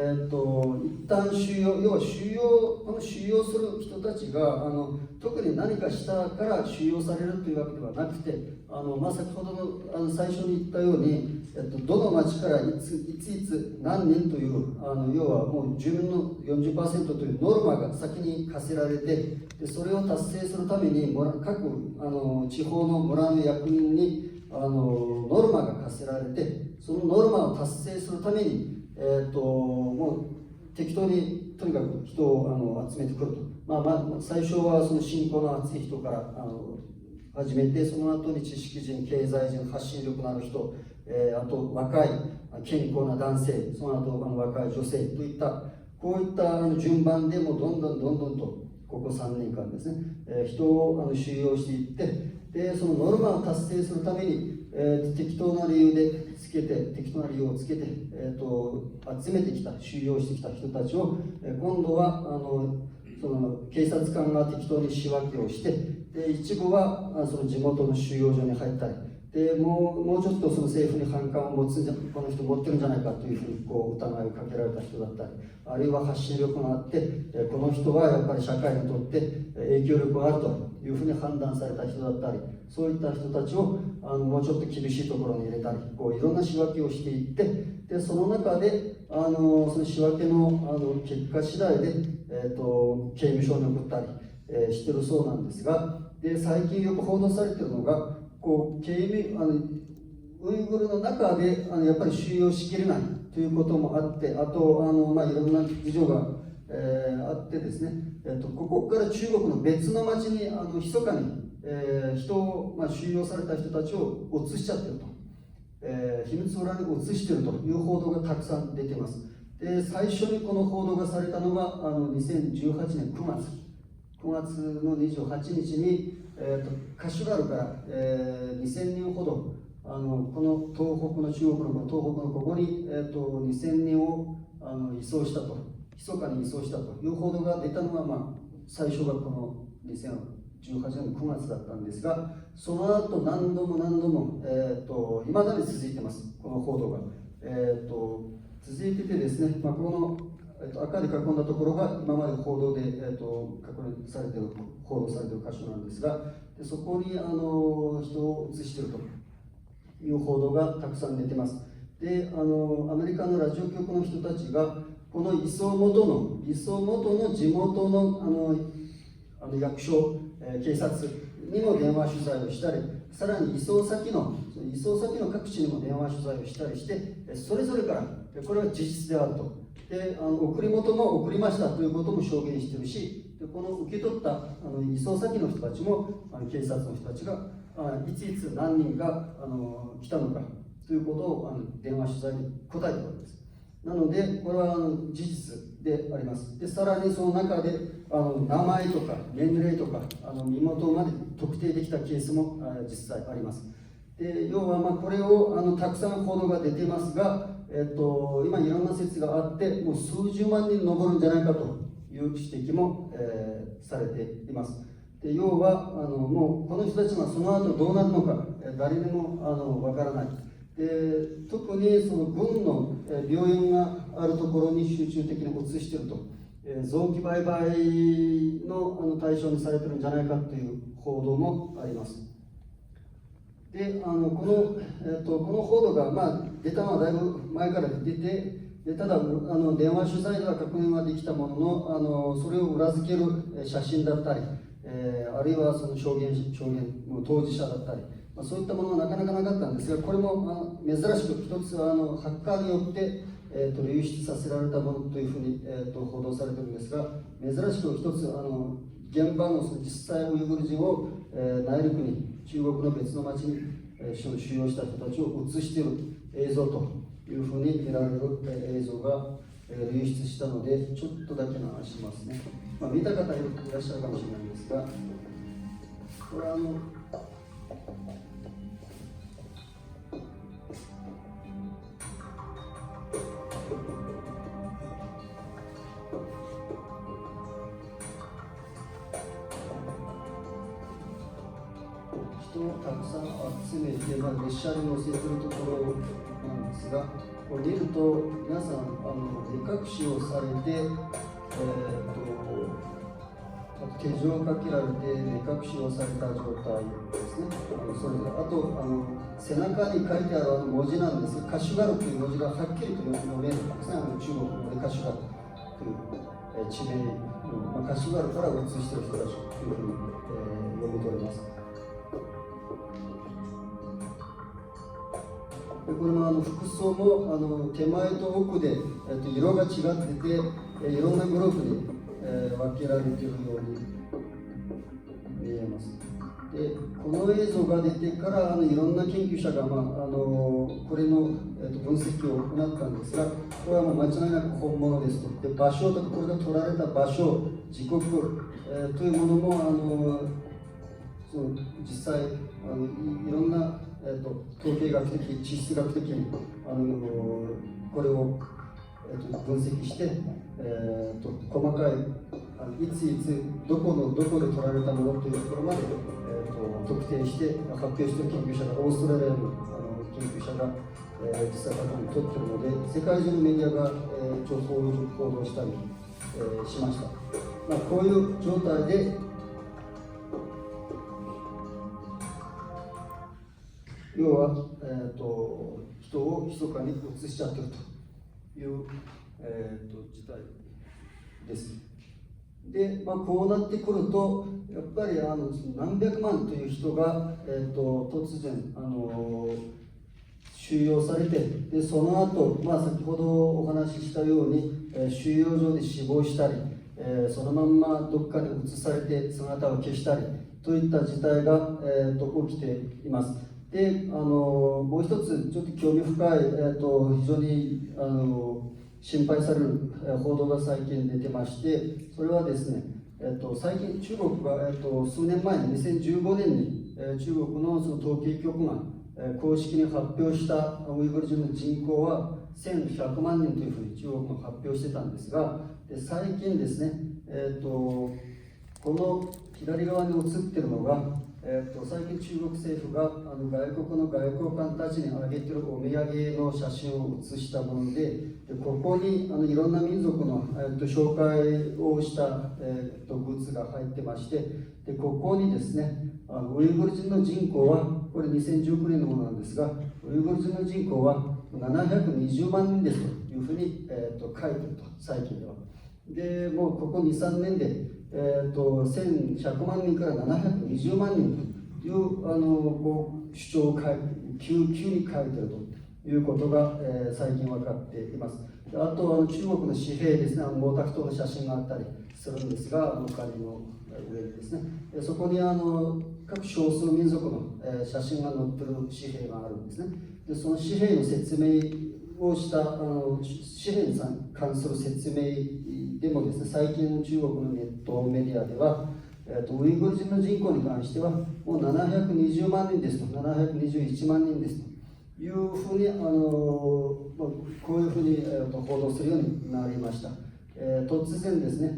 旦要は収容する人たちが特に何かしたから収容されるというわけではなくて、先ほどの最初に言ったように、どの町からいつ何人という、要はもう住民の 40% というノルマが先に課せられて、でそれを達成するために各地方の村の役人にノルマが課せられて、そのノルマを達成するために、もう適当にとにかく人を集めてくると、最初はその信仰の厚い人から始めて、その後に知識人、経済人、発信力のある人、あと若い健康な男性、その後若い女性といったこういった順番でもうどんどんとここ3年間ですね、人を収容していって、でそのノルマを達成するために、適当な理由をつけて、集めてきた、収容してきた人たちを、今度はその警察官が適当に仕分けをして、で一部はその地元の収容所に入ったり、でもうちょっとその政府に反感を持つこの人持ってるんじゃないかというふうに疑いをかけられた人だったり、あるいは発信力があって、この人はやっぱり社会にとって影響力があるというふうに判断された人だったり、そういった人たちをもうちょっと厳しいところに入れたり、いろんな仕分けをしていって、でその中でその仕分けの結果次第で、刑務所に送ったり、してるそうなんですが、で最近よく報道されているのが、ウイグルの中でやっぱり収容しきれないということもあって、あといろんな事情が、あってですね、ここから中国の別の町に密かに、人を、収容された人たちを移しちゃってると、秘密裏に移しているという報道がたくさん出ています。で最初にこの報道がされたのが2018年9月の28日に、カシュガルから、2000人ほどこの東北の中国の東北のここに、2000人を移送したと、密かに移送したという報道が出たのが、最初がこの2018年の9月だったんですが、その後何度もいまだに続いてます、この報道が。続いててですね、この、赤で囲んだところが今まで報道で、確認されている、報道されている箇所なんですが、でそこに人を移しているという報道がたくさん出てます。でアメリカのラジオ局の人たちが、この移送元の地元の役所、警察にも電話取材をしたり、さらに移送先の各地にも電話取材をしたりして、それぞれからこれは事実であると、で送り元も送りましたということも証言しているし、でこの受け取った移送先の人たちも警察の人たちがいついつ何人が来たのかということを電話取材に答えているわけです。なのでこれは事実であります。でさらにその中で名前とか年齢とか身元まで特定できたケースも実際あります。で要はこれをたくさん報道が出ていますが、今いろんな説があって、もう数十万人上るんじゃないかという指摘も、されています。で要はもうこの人たちはその後どうなるのか誰にもわからない。で特にその軍の病院があるところに集中的に移していると、臓器売買の対象にされているんじゃないかという報道もあります。でこの報道が、出たのはだいぶ前から出てて、でただ電話取材では確認はできたものの、それを裏付ける写真だったり、あるいはその証言の当事者だったり、そういったものはなかなかなかったんですが、これも珍しく一つはハッカーによって、流出させられたものというふうに、報道されているんですが、珍しく一つ現場のその実際ウイグル人を、内陸に中国の別の町に、収容した人たちを映している映像というふうに見られる、映像が、流出したので、ちょっとだけの話しますね。見た方いらっしゃるかもしれないんですが、これは人をたくさん集めて、列車に乗せているところなんですが、これ見ると皆さん目隠しをされて、手錠をかけられて目隠しをされた状態ですね。それであと背中に書いてある文字なんですが、カシュガルという文字がはっきりと読めるんですね。中国語でカシュガルという地名の、カシュガルから移している人たちというふうに、読み取れます。でこれも服装も手前と奥で、色が違ってて、いろんなグループに、分けられているように見えます。でこの映像が出てからいろんな研究者が、これの、分析を行ったんですが、これはもう間違いなく本物ですと。で場所とかこれが撮られた場所、時刻、というものもその実際いろんな統計学的、地質学的にこれを分析して、細かいいついつどこで取られたものというところまで、特定して発表している研究者が、オーストラリアの研究者が、実際過去に取っているので、世界中のメディアが、そういう報道をしたり、しました。こういう状態で要は、人を密かに移しちゃっているという、事態です。で、こうなってくると、やっぱり何百万という人が、突然収容されて、でその後、先ほどお話ししたように、収容所で死亡したり、そのまんまどっかに移されて姿を消したりといった事態が、起きています。でもう一つちょっと興味深い、非常に心配される報道が最近出てまして、それはですね、最近中国が、数年前に2015年に、中国のその統計局が、公式に発表したウイグル人の人口は1100万人というふうに中国が発表してたんですが、最近ですね、この左側に映っているのが、最近中国政府が外国の外交官たちにあげているお土産の写真を写したもので、ここにいろんな民族の、紹介をした、グッズが入ってまして、ここにですね、ウイグル人の人口は、これ2019年のものなんですが、ウイグル人の人口は720万人ですというふうに、書いていると、最近では。で、もうここ2、3年で、1100万人から720万人というこう主張を急に書いているということが、最近分かっています。あと中国の紙幣ですね、毛沢東の写真があったりするんですが、紙の上にですね、そこに各少数民族の写真が載っている紙幣があるんですね。でその紙幣の説明をした紙幣に関する説明でもですね、最近の中国のネットメディアでは、ウイグル人の人口に関してはもう720万人ですと、721万人ですというふうにこういうふうに報道するようになりました。突然ですね、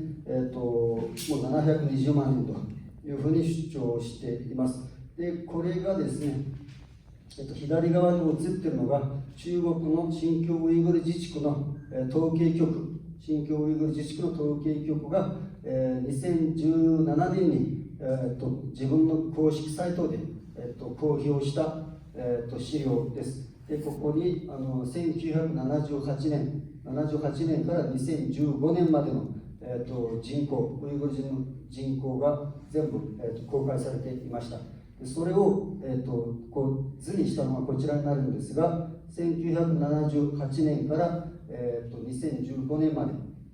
もう720万人というふうに主張しています。でこれがですね、左側に映っているのが中国の新疆ウイグル自治区の統計局、新疆ウイグル自治区の統計局が2017年に自分の公式サイトで公表した資料です。でここに1978年から2015年までの人口、ウイグル人の人口が全部公開されていました。それをこう図にしたのがこちらになるんですが、1978年から2015年まで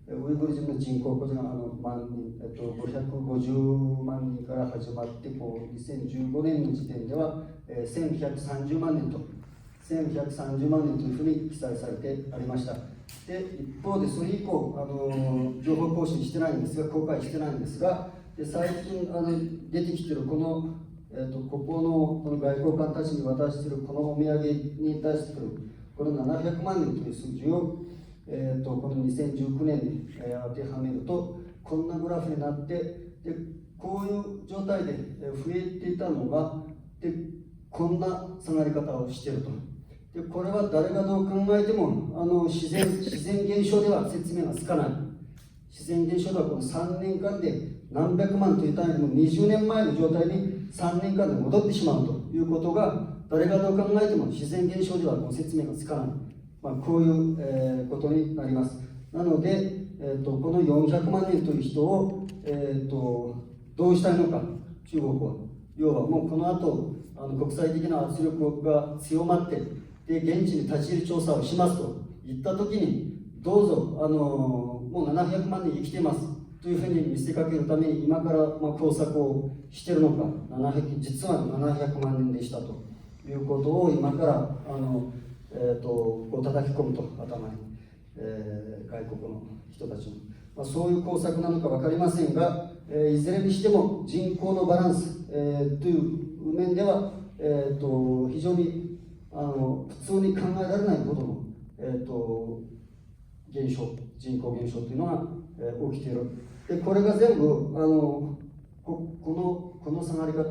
ウイグル人の人口、こちら万人、550万人から始まって、2015年の時点では1130万人と1130万人というふうに記載されてありました。で一方でそれ以降情報更新してないんですが、公開してないんですが、最近出てきているこのこの外交官たちに渡しているこのお土産に対しているこの700万人という数字を、この2019年に、当てはめるとこんなグラフになって、でこういう状態で増えていたのが、でこんな下がり方をしていると。でこれは誰がどう考えても自然現象では説明がつかない。自然現象ではこの3年間で何百万という単位でも20年前の状態に3年間で戻ってしまうということが、誰がどう考えても自然現象ではこの説明がつかない、こういう、ことになります。なので、この400万人という人を、どうしたいのか、中国は。要はもうこの後国際的な圧力が強まって、で現地に立ち入り調査をしますと言ったときに、どうぞもう700万人生きてますというふうに見せかけるために今から工作をしているのか、実は700万人でしたということを今からこう叩き込むと、頭に、外国の人たちの、そういう工作なのか分かりませんが、いずれにしても人口のバランス、という面では、非常に普通に考えられないほどの、人口減少というのが、起きている。でこれが全部この下がり方、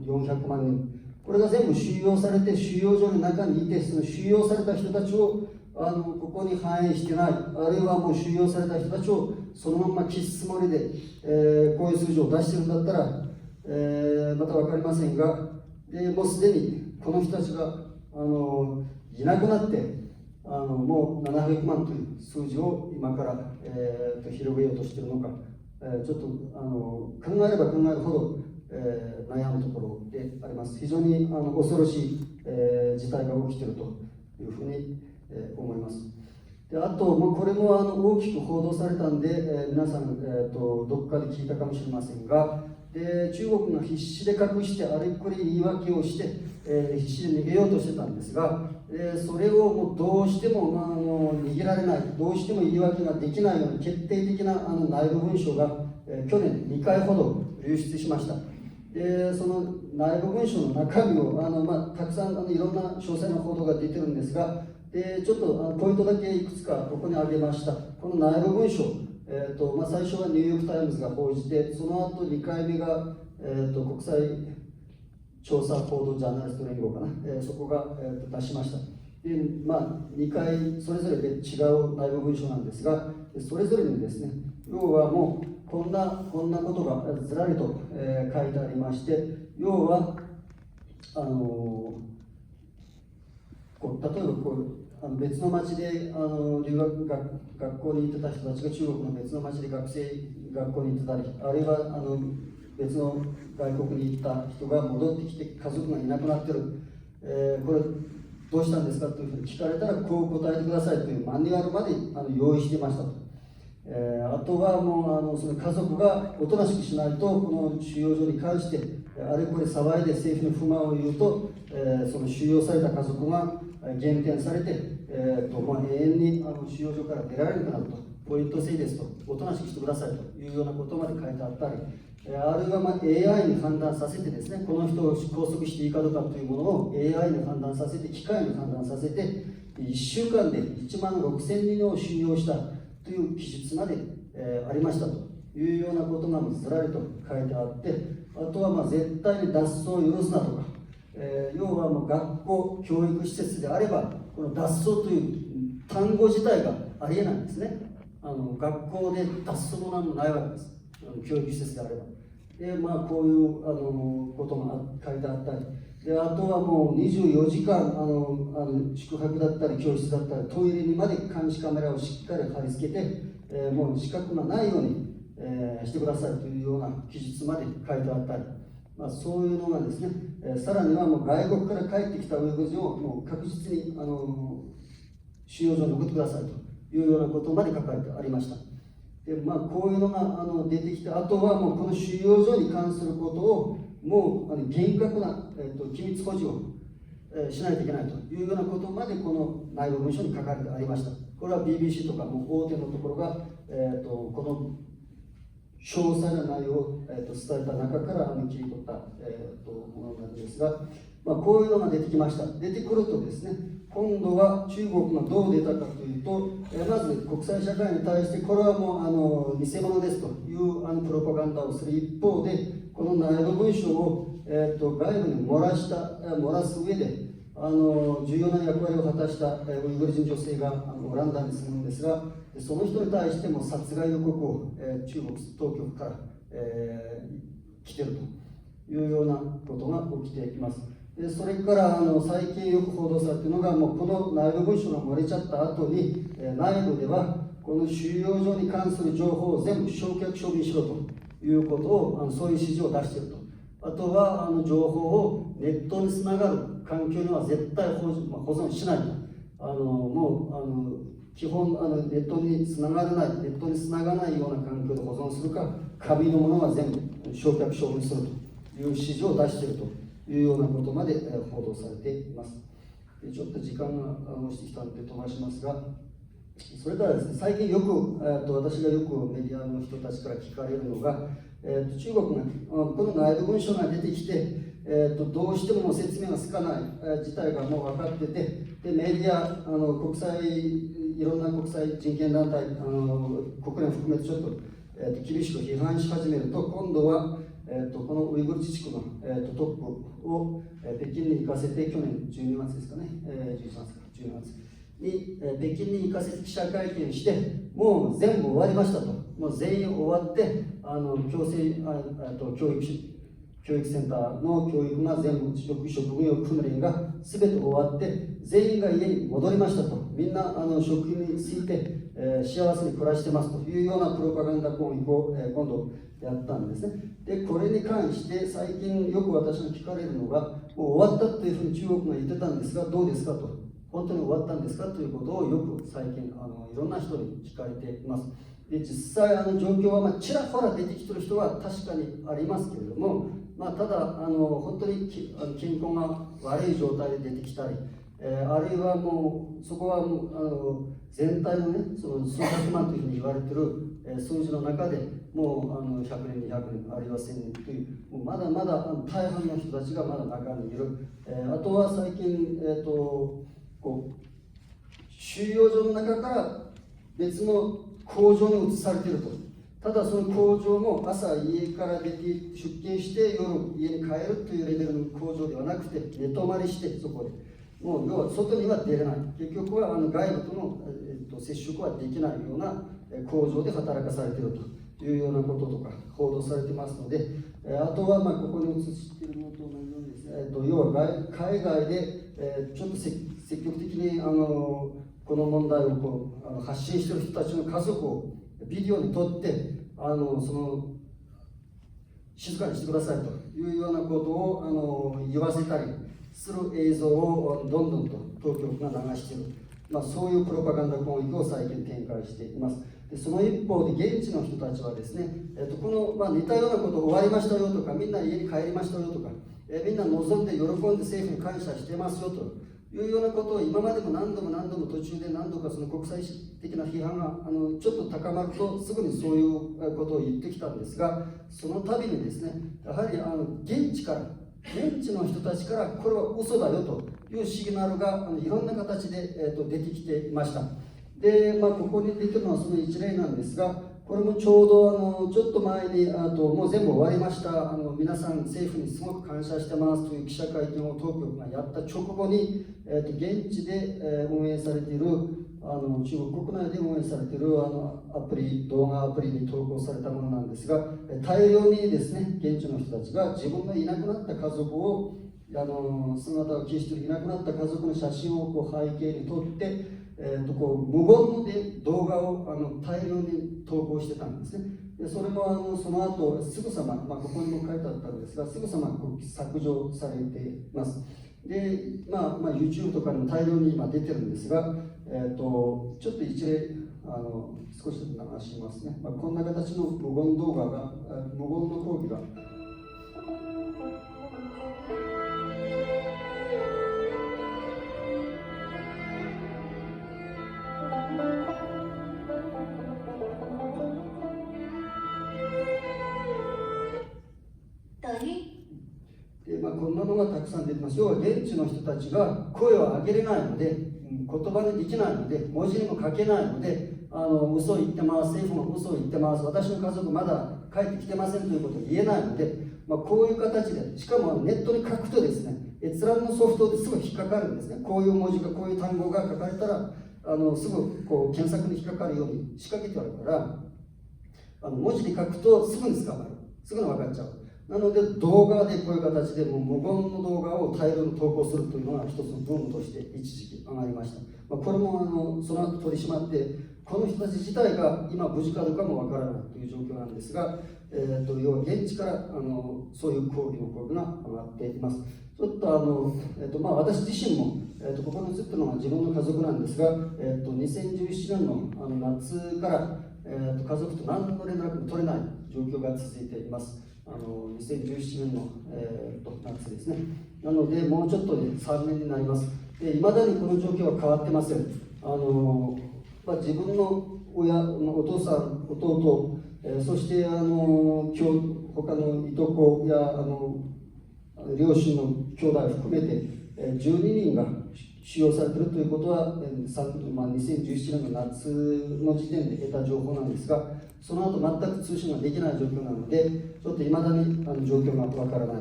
400万人、これが全部収容されて収容所の中にいて、その収容された人たちをここに反映してない、あるいはもう収容された人たちをそのまま消すつもりで、こういう数字を出してるんだったら、また分かりませんが、もうすでにこの人たちがいなくなって、もう700万という数字を今から、広げようとしているのか、ちょっと考えれば考えるほど、悩むところであります。非常に恐ろしい、事態が起きているというふうに、思います。であと、これも大きく報道されたんで、皆さん、どっかで聞いたかもしれませんが、で中国が必死で隠してあれこれ言い訳をして、必死で逃げようとしてたんですが、それをもうどうしても、逃げられない、どうしても言い訳ができないような決定的な内部文書が、去年2回ほど流出しました。でその内部文書の中身をたくさんいろんな詳細な報道が出てるんですが、ちょっとポイントだけいくつかここに挙げました。この内部文書、最初はニューヨーク・タイムズが報じて、その後2回目が、国際調査報道ジャーナリスト連合かな、そこが、出しました。で2回それぞれで違う内部文書なんですが、それぞれにですね、要はもうこんなことがずらりと、書いてありまして、要は例えば別の町で留学学校に行ってた人たちが中国の別の町で学校に行ってたり、あるいは別の外国に行った人が戻ってきて家族がいなくなってる、これどうしたんですかというふうに聞かれたらこう答えてくださいというマニュアルまで用意していましたと。あとはもうその家族がおとなしくしないと、この収容所に関してあれこれ騒いで政府に不満を言うと、その収容された家族が減点されて、永遠に収容所から出られなくなると、ポイント制ですと、おとなしくしてくださいというようなことまで書いてあったり、あるいはAI に判断させてですね、この人を拘束していいかどうかというものを AI に判断させて、機械に判断させて、1週間で1万6000人を収容したという記述まで、ありましたというようなことがずらりと書いてあって、あとは絶対に脱走を許すなとか、要は学校、教育施設であれば、この脱走という単語自体がありえないんですね。学校で脱走も何もないわけです。教育施設であれば。で、こういうことが書いてあったり、であとはもう24時間宿泊だったり教室だったりトイレにまで監視カメラをしっかり貼り付けて、もう資格がないように、してくださいというような記述まで書いてあったり、そういうのがですね、さらにはもう外国から帰ってきたウイグル人をもう確実に収容所に送ってくださいというようなことまで書かれてありました。でこういうのが出てきて、あとはもうこの収容所に関することをもう厳格な、機密保持を、しないといけないというようなことまでこの内部文書に書かれてありました。これは BBC とかも大手のところが、この詳細な内容を、伝えた中から切り取った、ものなんですが、こういうのが出てきました。出てくるとですね、今度は中国がどう出たかというと、まず国際社会に対してこれはもう偽物ですというプロパガンダをする一方で、この内部文書を、外部に漏らす上で重要な役割を果たしたウイグル人女性がオランダに住むんですが、その人に対しても殺害予告を中国当局から、来ているというようなことが起きています。でそれから最近よく報道されているのが、もうこの内部文書が漏れちゃった後に、内部ではこの収容所に関する情報を全部焼却処分しろということをそういう指示を出していると。あとは情報をネットにつながる環境には絶対保存しないと。もう基本ネットにつながらない、ネットにつながないような環境で保存するか、紙のものは全部焼却処分するという指示を出しているというようなことまで報道されています。ちょっと時間が押してきたので飛ばしますが、それからですね、最近よく私がよくメディアの人たちから聞かれるのが、中国がこの内部文書が出てきて、どうしても説明がつかない事態がもう分かってて、でメディアいろんな国際人権団体国連含めてちょっと、厳しく批判し始めると、今度は、このウイグル自治区の、トップを、北京に行かせて、去年12月ですかね、11月か12月に、北京に行かせて記者会見して、もう全部終わりましたと、もう全員終わって、教育センターの教育が全部、職業訓練が全て終わって、全員が家に戻りましたと、みんな職について、幸せに暮らしてますというようなプロパガンダ攻撃を、今度やったんですね。で、これに関して最近よく私が聞かれるのが、もう終わったというふうに中国が言ってたんですが、どうですかと、本当に終わったんですかということをよく最近いろんな人に聞かれています。で実際状況はちらほら出てきてる人は確かにありますけれども、ただ本当に健康が悪い状態で出てきたり、あるいはもうそこはもう全体のね、その数百万というふうに言われている数字の中でもう100年、200年、あるいは1000年という、もうまだまだ大半の人たちがまだ中にいる。あとは最近、こう収容所の中から別の工場に移されていると。ただその工場も朝家から出勤して夜家に帰るというレベルの工場ではなくて、寝泊まりしてそこで。もう要は外には出れない。結局は外部との、接触はできないような工場で働かされているというようなこととか報道されてますので、あとはここに映しているのと同じようにですね、要は海外で、ちょっと積極的にこの問題を発信している人たちの家族をビデオに撮ってその静かにしてくださいというようなことを言わせたりする映像をどんどんと当局が流している、そういうプロパガンダ攻撃を最近展開しています。でその一方で現地の人たちはですね、この、似たようなこと終わりましたよとか、みんな家に帰りましたよとか、みんな望んで喜んで政府に感謝してますよというようなことを今までも何度も途中で何度かその国際的な批判がちょっと高まるとすぐにそういうことを言ってきたんですが、その度にですね、やはり現地の人たちからこれは嘘だよというシグナルがいろんな形で、出てきていました。で、ここに出てるのはその一例なんですが、これもちょうどちょっと前にもう全部終わりました、皆さん政府にすごく感謝してますという記者会見を当局がやった直後に、現地で、運営されている中国国内で運営されている動画アプリに投稿されたものなんですが、大量にですね、現地の人たちが自分のいなくなった家族を姿を消しているいなくなった家族の写真を背景に撮って無言で動画を大量に投稿してたんですね。でそれもその後すぐさま、ここにも書いてあったんですが、すぐさま削除されています。で、YouTube とかにも大量に今出てるんですが、ちょっと一例少し流しますね。こんな形の無言動画が、無言の講義がで、こんなのがたくさん出てます。要は現地の人たちが声を上げれないので、言葉にできないので、文字にも書けないので、嘘を言ってます、政府も嘘を言ってます、私の家族まだ帰ってきてませんということを言えないので、こういう形で、しかもネットに書くとですね、閲覧のソフトですぐ引っかかるんですね。こういう文字が、こういう単語が書かれたら、すぐ検索に引っかかるように仕掛けてあるから、文字で書くとすぐに捕まる。すぐに分かっちゃう。なので動画でこういう形でもう無言の動画を大量に投稿するというのが一つのブームとして一時期上がりました。これもその後取り締まってこの人たち自体が今無事かどうかもわからないという状況なんですが、要は現地からそういう抗議の声が上がっています。ちょっと私自身も、ここに映ってるのが自分の家族なんですが、2017年の夏から、家族と何の連絡も取れない状況が続いています。2017年の、夏ですね。なので、もうちょっとで3年になります。いまだにこの状況は変わってません。自分の親、お父さん、弟、そして他のいとこや両親の兄弟を含めて、12人が収容されているということは、2017年の夏の時点で得た情報なんですが、その後全く通信ができない状況なので、ちょっといまだに状況がわからない。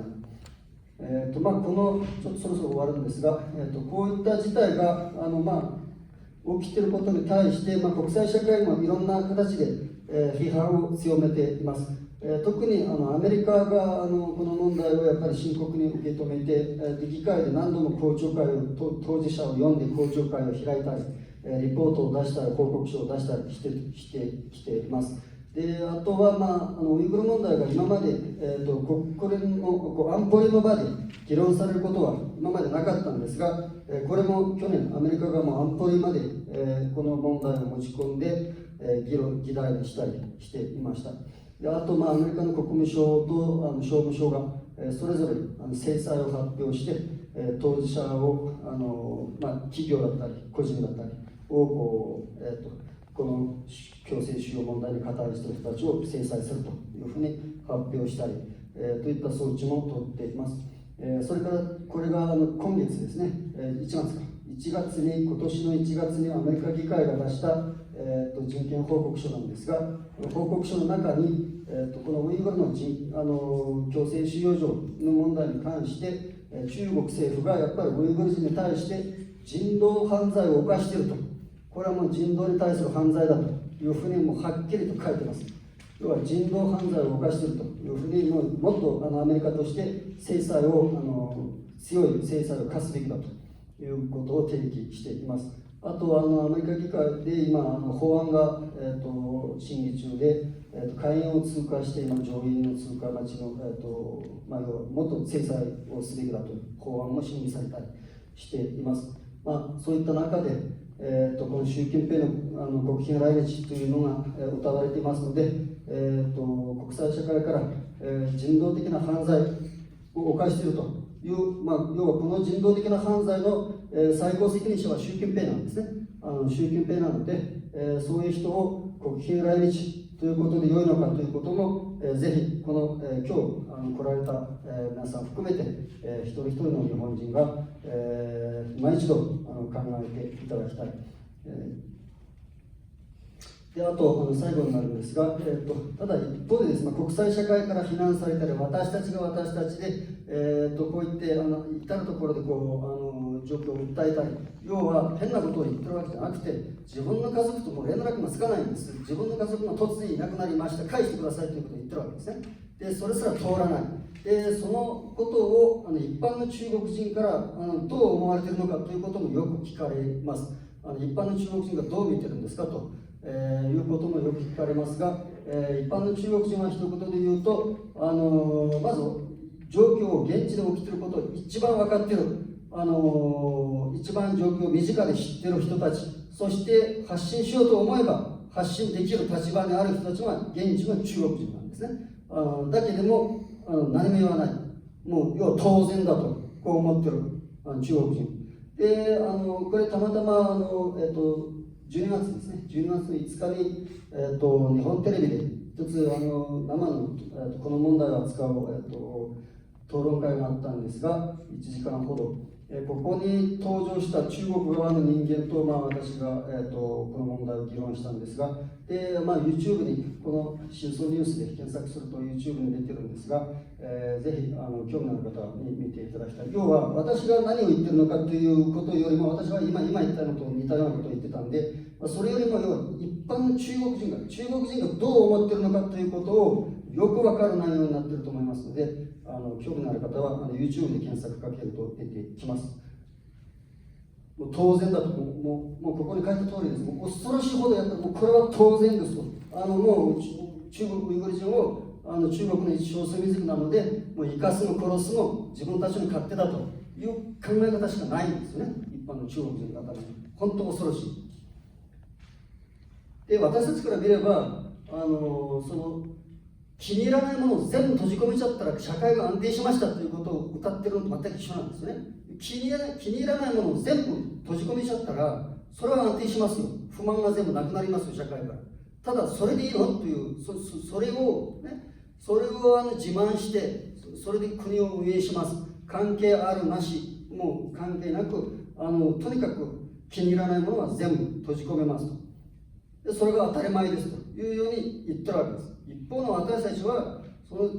ちょっとそろそろ終わるんですが、こういった事態が起きていることに対して、国際社会もいろんな形で、批判を強めています。特にアメリカがこの問題をやっぱり深刻に受け止めて、議会で何度も公聴会を当事者を呼んで公聴会を開いたり、リポートを出したり報告書を出したりしてきています。であとは、ウイグル問題が今まで、国連の安保理の場で議論されることは今までなかったんですが、これも去年アメリカがもう安保理まで、この問題を持ち込んで、議題にしたりしていました。であと、アメリカの国務省と商務省がそれぞれ制裁を発表して、当事者を企業だったり個人だったりをこの強制収容問題に関わる人たちを制裁するというふうに発表したり、といった措置も取っています。それからこれが今月ですね、1月に今年の1月にアメリカ議会が出した、人権報告書なんですが、報告書の中に、このウイグルの強制収容所の問題に関して、中国政府がやっぱりウイグル人に対して人道犯罪を犯していると、これはもう人道に対する犯罪だというふうにもうはっきりと書いてます。要は人道犯罪を犯しているというふうにもっとアメリカとして制裁を強い制裁を科すべきだということを提起しています。あとアメリカ議会で今法案が、審議中で、下院を通過して今上院の通過待ちの、もっと制裁をすべきだという法案も審議されたりしています。そういった中でこの習近平の国賓来日というのが謳われていますので、国際社会から、人道的な犯罪を犯しているという、要はこの人道的な犯罪の、最高責任者は習近平なんですね。習近平なので、そういう人を国賓来日ということで良いのかということも、ぜひこの、今日来られた、皆さん含めて、一人一人の日本人が、今一度考えていただきたい。であと最後になるんですが、ただ一方でですね、国際社会から非難されたり、私たちが私たちで、こういって至るところで状況を訴えたり、要は変なことを言ってるわけじゃなくて、自分の家族とも連絡がつかないんです。自分の家族が突然いなくなりました、返してくださいということを言ってるわけですね。でそれすら通らない。でそのことを一般の中国人からどう思われているのかということもよく聞かれます。一般の中国人がどう見てるんですかと、いうこともよく聞かれますが、一般の中国人は一言で言うと、まず状況を現地で起きていることを一番分かっている、一番状況を身近で知っている人たち、そして発信しようと思えば発信できる立場にある人たちが現地の中国人なんですね。だけでも何も言わない、もう要は当然だとこう思っている中国人で、これたまたま12月ですね、12月5日に、日本テレビで一つ生の、この問題を扱う、討論会があったんですが、1時間ほど、ここに登場した中国側の人間と、私が、この問題を議論したんですが、でYouTube にこの真相ニュースで検索すると YouTube に出てるんですが、ぜひ興味のある方に見ていただきたい。要は私が何を言ってるのかということよりも、私は今言ったのと似たようなことを言ってたんで、それよりも要は一般の中国人がどう思ってるのかということをよく分かる内容になっていると思いますので、興味のある方はYouTube で検索かけると出てきます。もう当然だと、もうここに書いた通りです。もう恐ろしいほどやっぱりもうこれは当然ですと。もう中国ウイグル人を中国の一少数民族なので、もう生かすの殺すの自分たちの勝手だという考え方しかないんですよね、一般の中国人の方に。本当恐ろしい。で私たちから見ればその気に入らないものを全部閉じ込めちゃったら社会が安定しましたということを歌ってるのと全く一緒なんですね。気に入らないものを全部閉じ込めちゃったらそれは安定しますよ。不満が全部なくなりますよ、社会から。ただそれでいいのという、それを自慢してそれで国を運営します、関係あるなしもう関係なくとにかく気に入らないものは全部閉じ込めますと。でそれが当たり前ですというように言ってるわけです。一方の私たちはその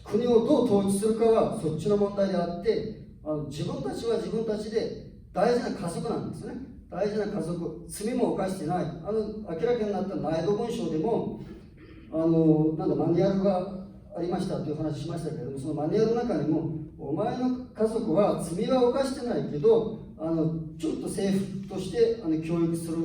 国をどう統治するかはそっちの問題であって、自分たちは自分たちで大事な家族なんですね。大事な家族、罪も犯してない。明らかになった内部文書でもマニュアルがありましたという話しましたけれども、そのマニュアルの中にもお前の家族は罪は犯してないけどちょっと政府として教育する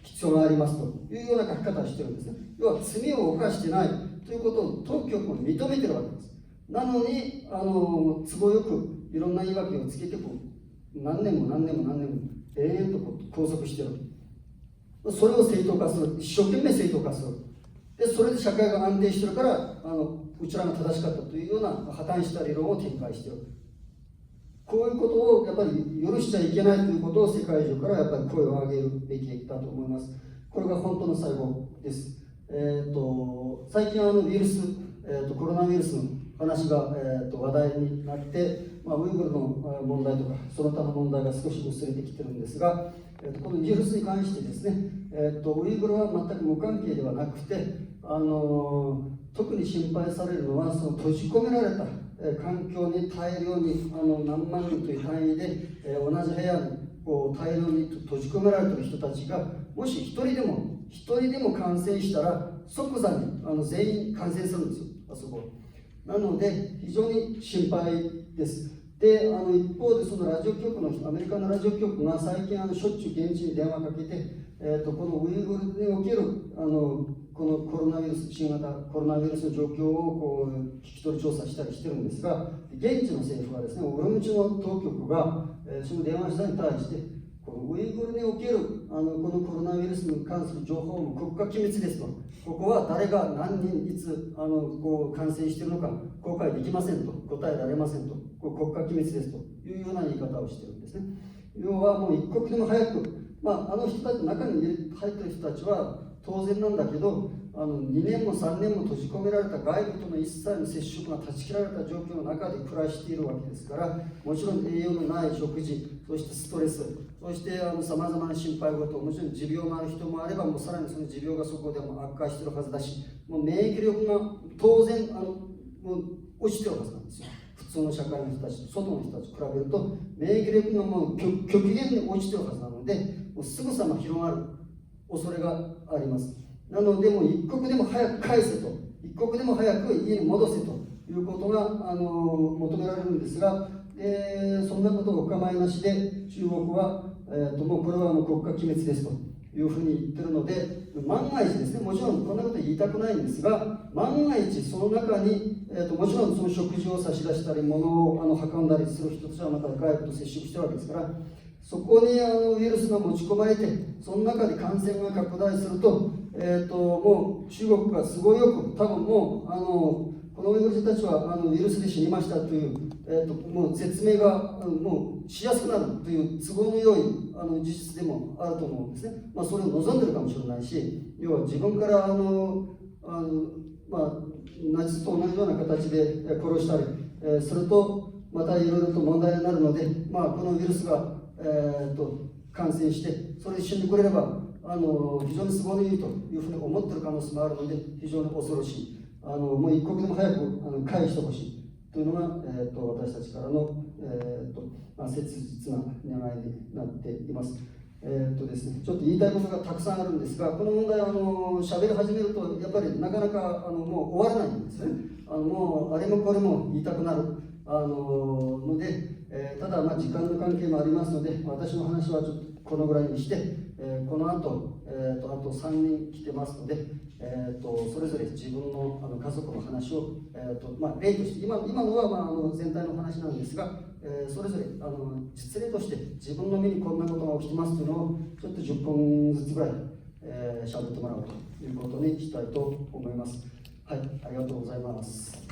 必要がありますというような書き方をしているんですね。要は罪を犯してないということを当局も認めているわけです。なのに都合よくいろんな言い訳をつけて何年も延々と拘束している。それを正当化する、一生懸命正当化する。でそれで社会が安定してるからうちらが正しかったというような破綻した理論を展開している。こういうことをやっぱり許しちゃいけないということを世界中からやっぱり声を上げるべきだと思います。これが本当の最後です。最近ウイルス、コロナウイルスの話が、話題になって、ウイグルの問題とかその他の問題が少し薄れてきてるんですが、このウイルスに関してですね、ウイグルは全く無関係ではなくて、特に心配されるのはその閉じ込められた環境に大量に何万人という単位で同じ部屋に大量に閉じ込められている人たちがもし一人でも感染したら即座に全員感染するんですよ、あそこ。なので非常に心配です。で一方でそのラジオ局のアメリカのラジオ局が最近しょっちゅう現地に電話かけて、このウイグルにおけるこのコロナウイルス、新型コロナウイルスの状況を聞き取り調査したりしてるんですが、現地の政府はですね、ウルムチの当局が、その電話したに対して、このウイグルにおけるこのコロナウイルスに関する情報も国家機密ですと、ここは誰が何人いつ感染しているのか公開できませんと、答えられませんと、国家機密ですというような言い方をしているんですね。要はもう一刻でも早く、人たちの中に入っている人たちは当然なんだけど、2年も3年も閉じ込められた外部との一切の接触が断ち切られた状況の中で暮らしているわけですから、もちろん栄養のない食事、そしてストレス、そしてさまざまな心配事、もちろん持病のある人もあれば、もうさらにその持病がそこでも悪化しているはずだし、もう免疫力が当然もう落ちているはずなんですよ。普通の社会の人たちと外の人たちと比べると免疫力がもう極限に落ちているはずなので、もうすぐさま広がる恐れがあります。なのでもう一刻でも早く返せと、一刻でも早く家に戻せということが求められるんですが、そんなことをお構いなしで中国は、もうこれは国家機密ですというふうに言ってるので、万が一ですね、もちろんこんなこと言いたくないんですが、万が一その中に、もちろんその食事を差し出したり物を運んだりする人たちはまた外部と接触してるわけですから、そこにウイルスが持ち込まれて、その中で感染が拡大すると、もう中国がすごいよく、多分もうこのウイグル人たちはウイルスで死にましたという、もう説明がもうしやすくなるという都合の良い事実でもあると思うんですね。それを望んでるかもしれないし、要は自分からナチスと同じような形で殺したり、するとまたいろいろと問題になるので、このウイルスが感染してそれで死んでくれれば非常に都合のいいというふうに思っている可能性もあるので、非常に恐ろしい、もう一刻でも早く返してほしいというのが、私たちからの、切実な願いになっています。ですね、ちょっと言いたいことがたくさんあるんですが、この問題は喋り始めるとやっぱりなかなかもう終わらないんですね。もうあれもこれも言いたくなるので、ただ時間の関係もありますので、私の話はちょっとこのぐらいにして、この後、あと3人来てますので、それぞれ自分の家族の話を、例として今のは全体の話なんですが、それぞれ実例として自分の身にこんなことが起きてますというのをちょっと10分ずつぐらい喋ってもらうということにしたいと思います。はい、ありがとうございます。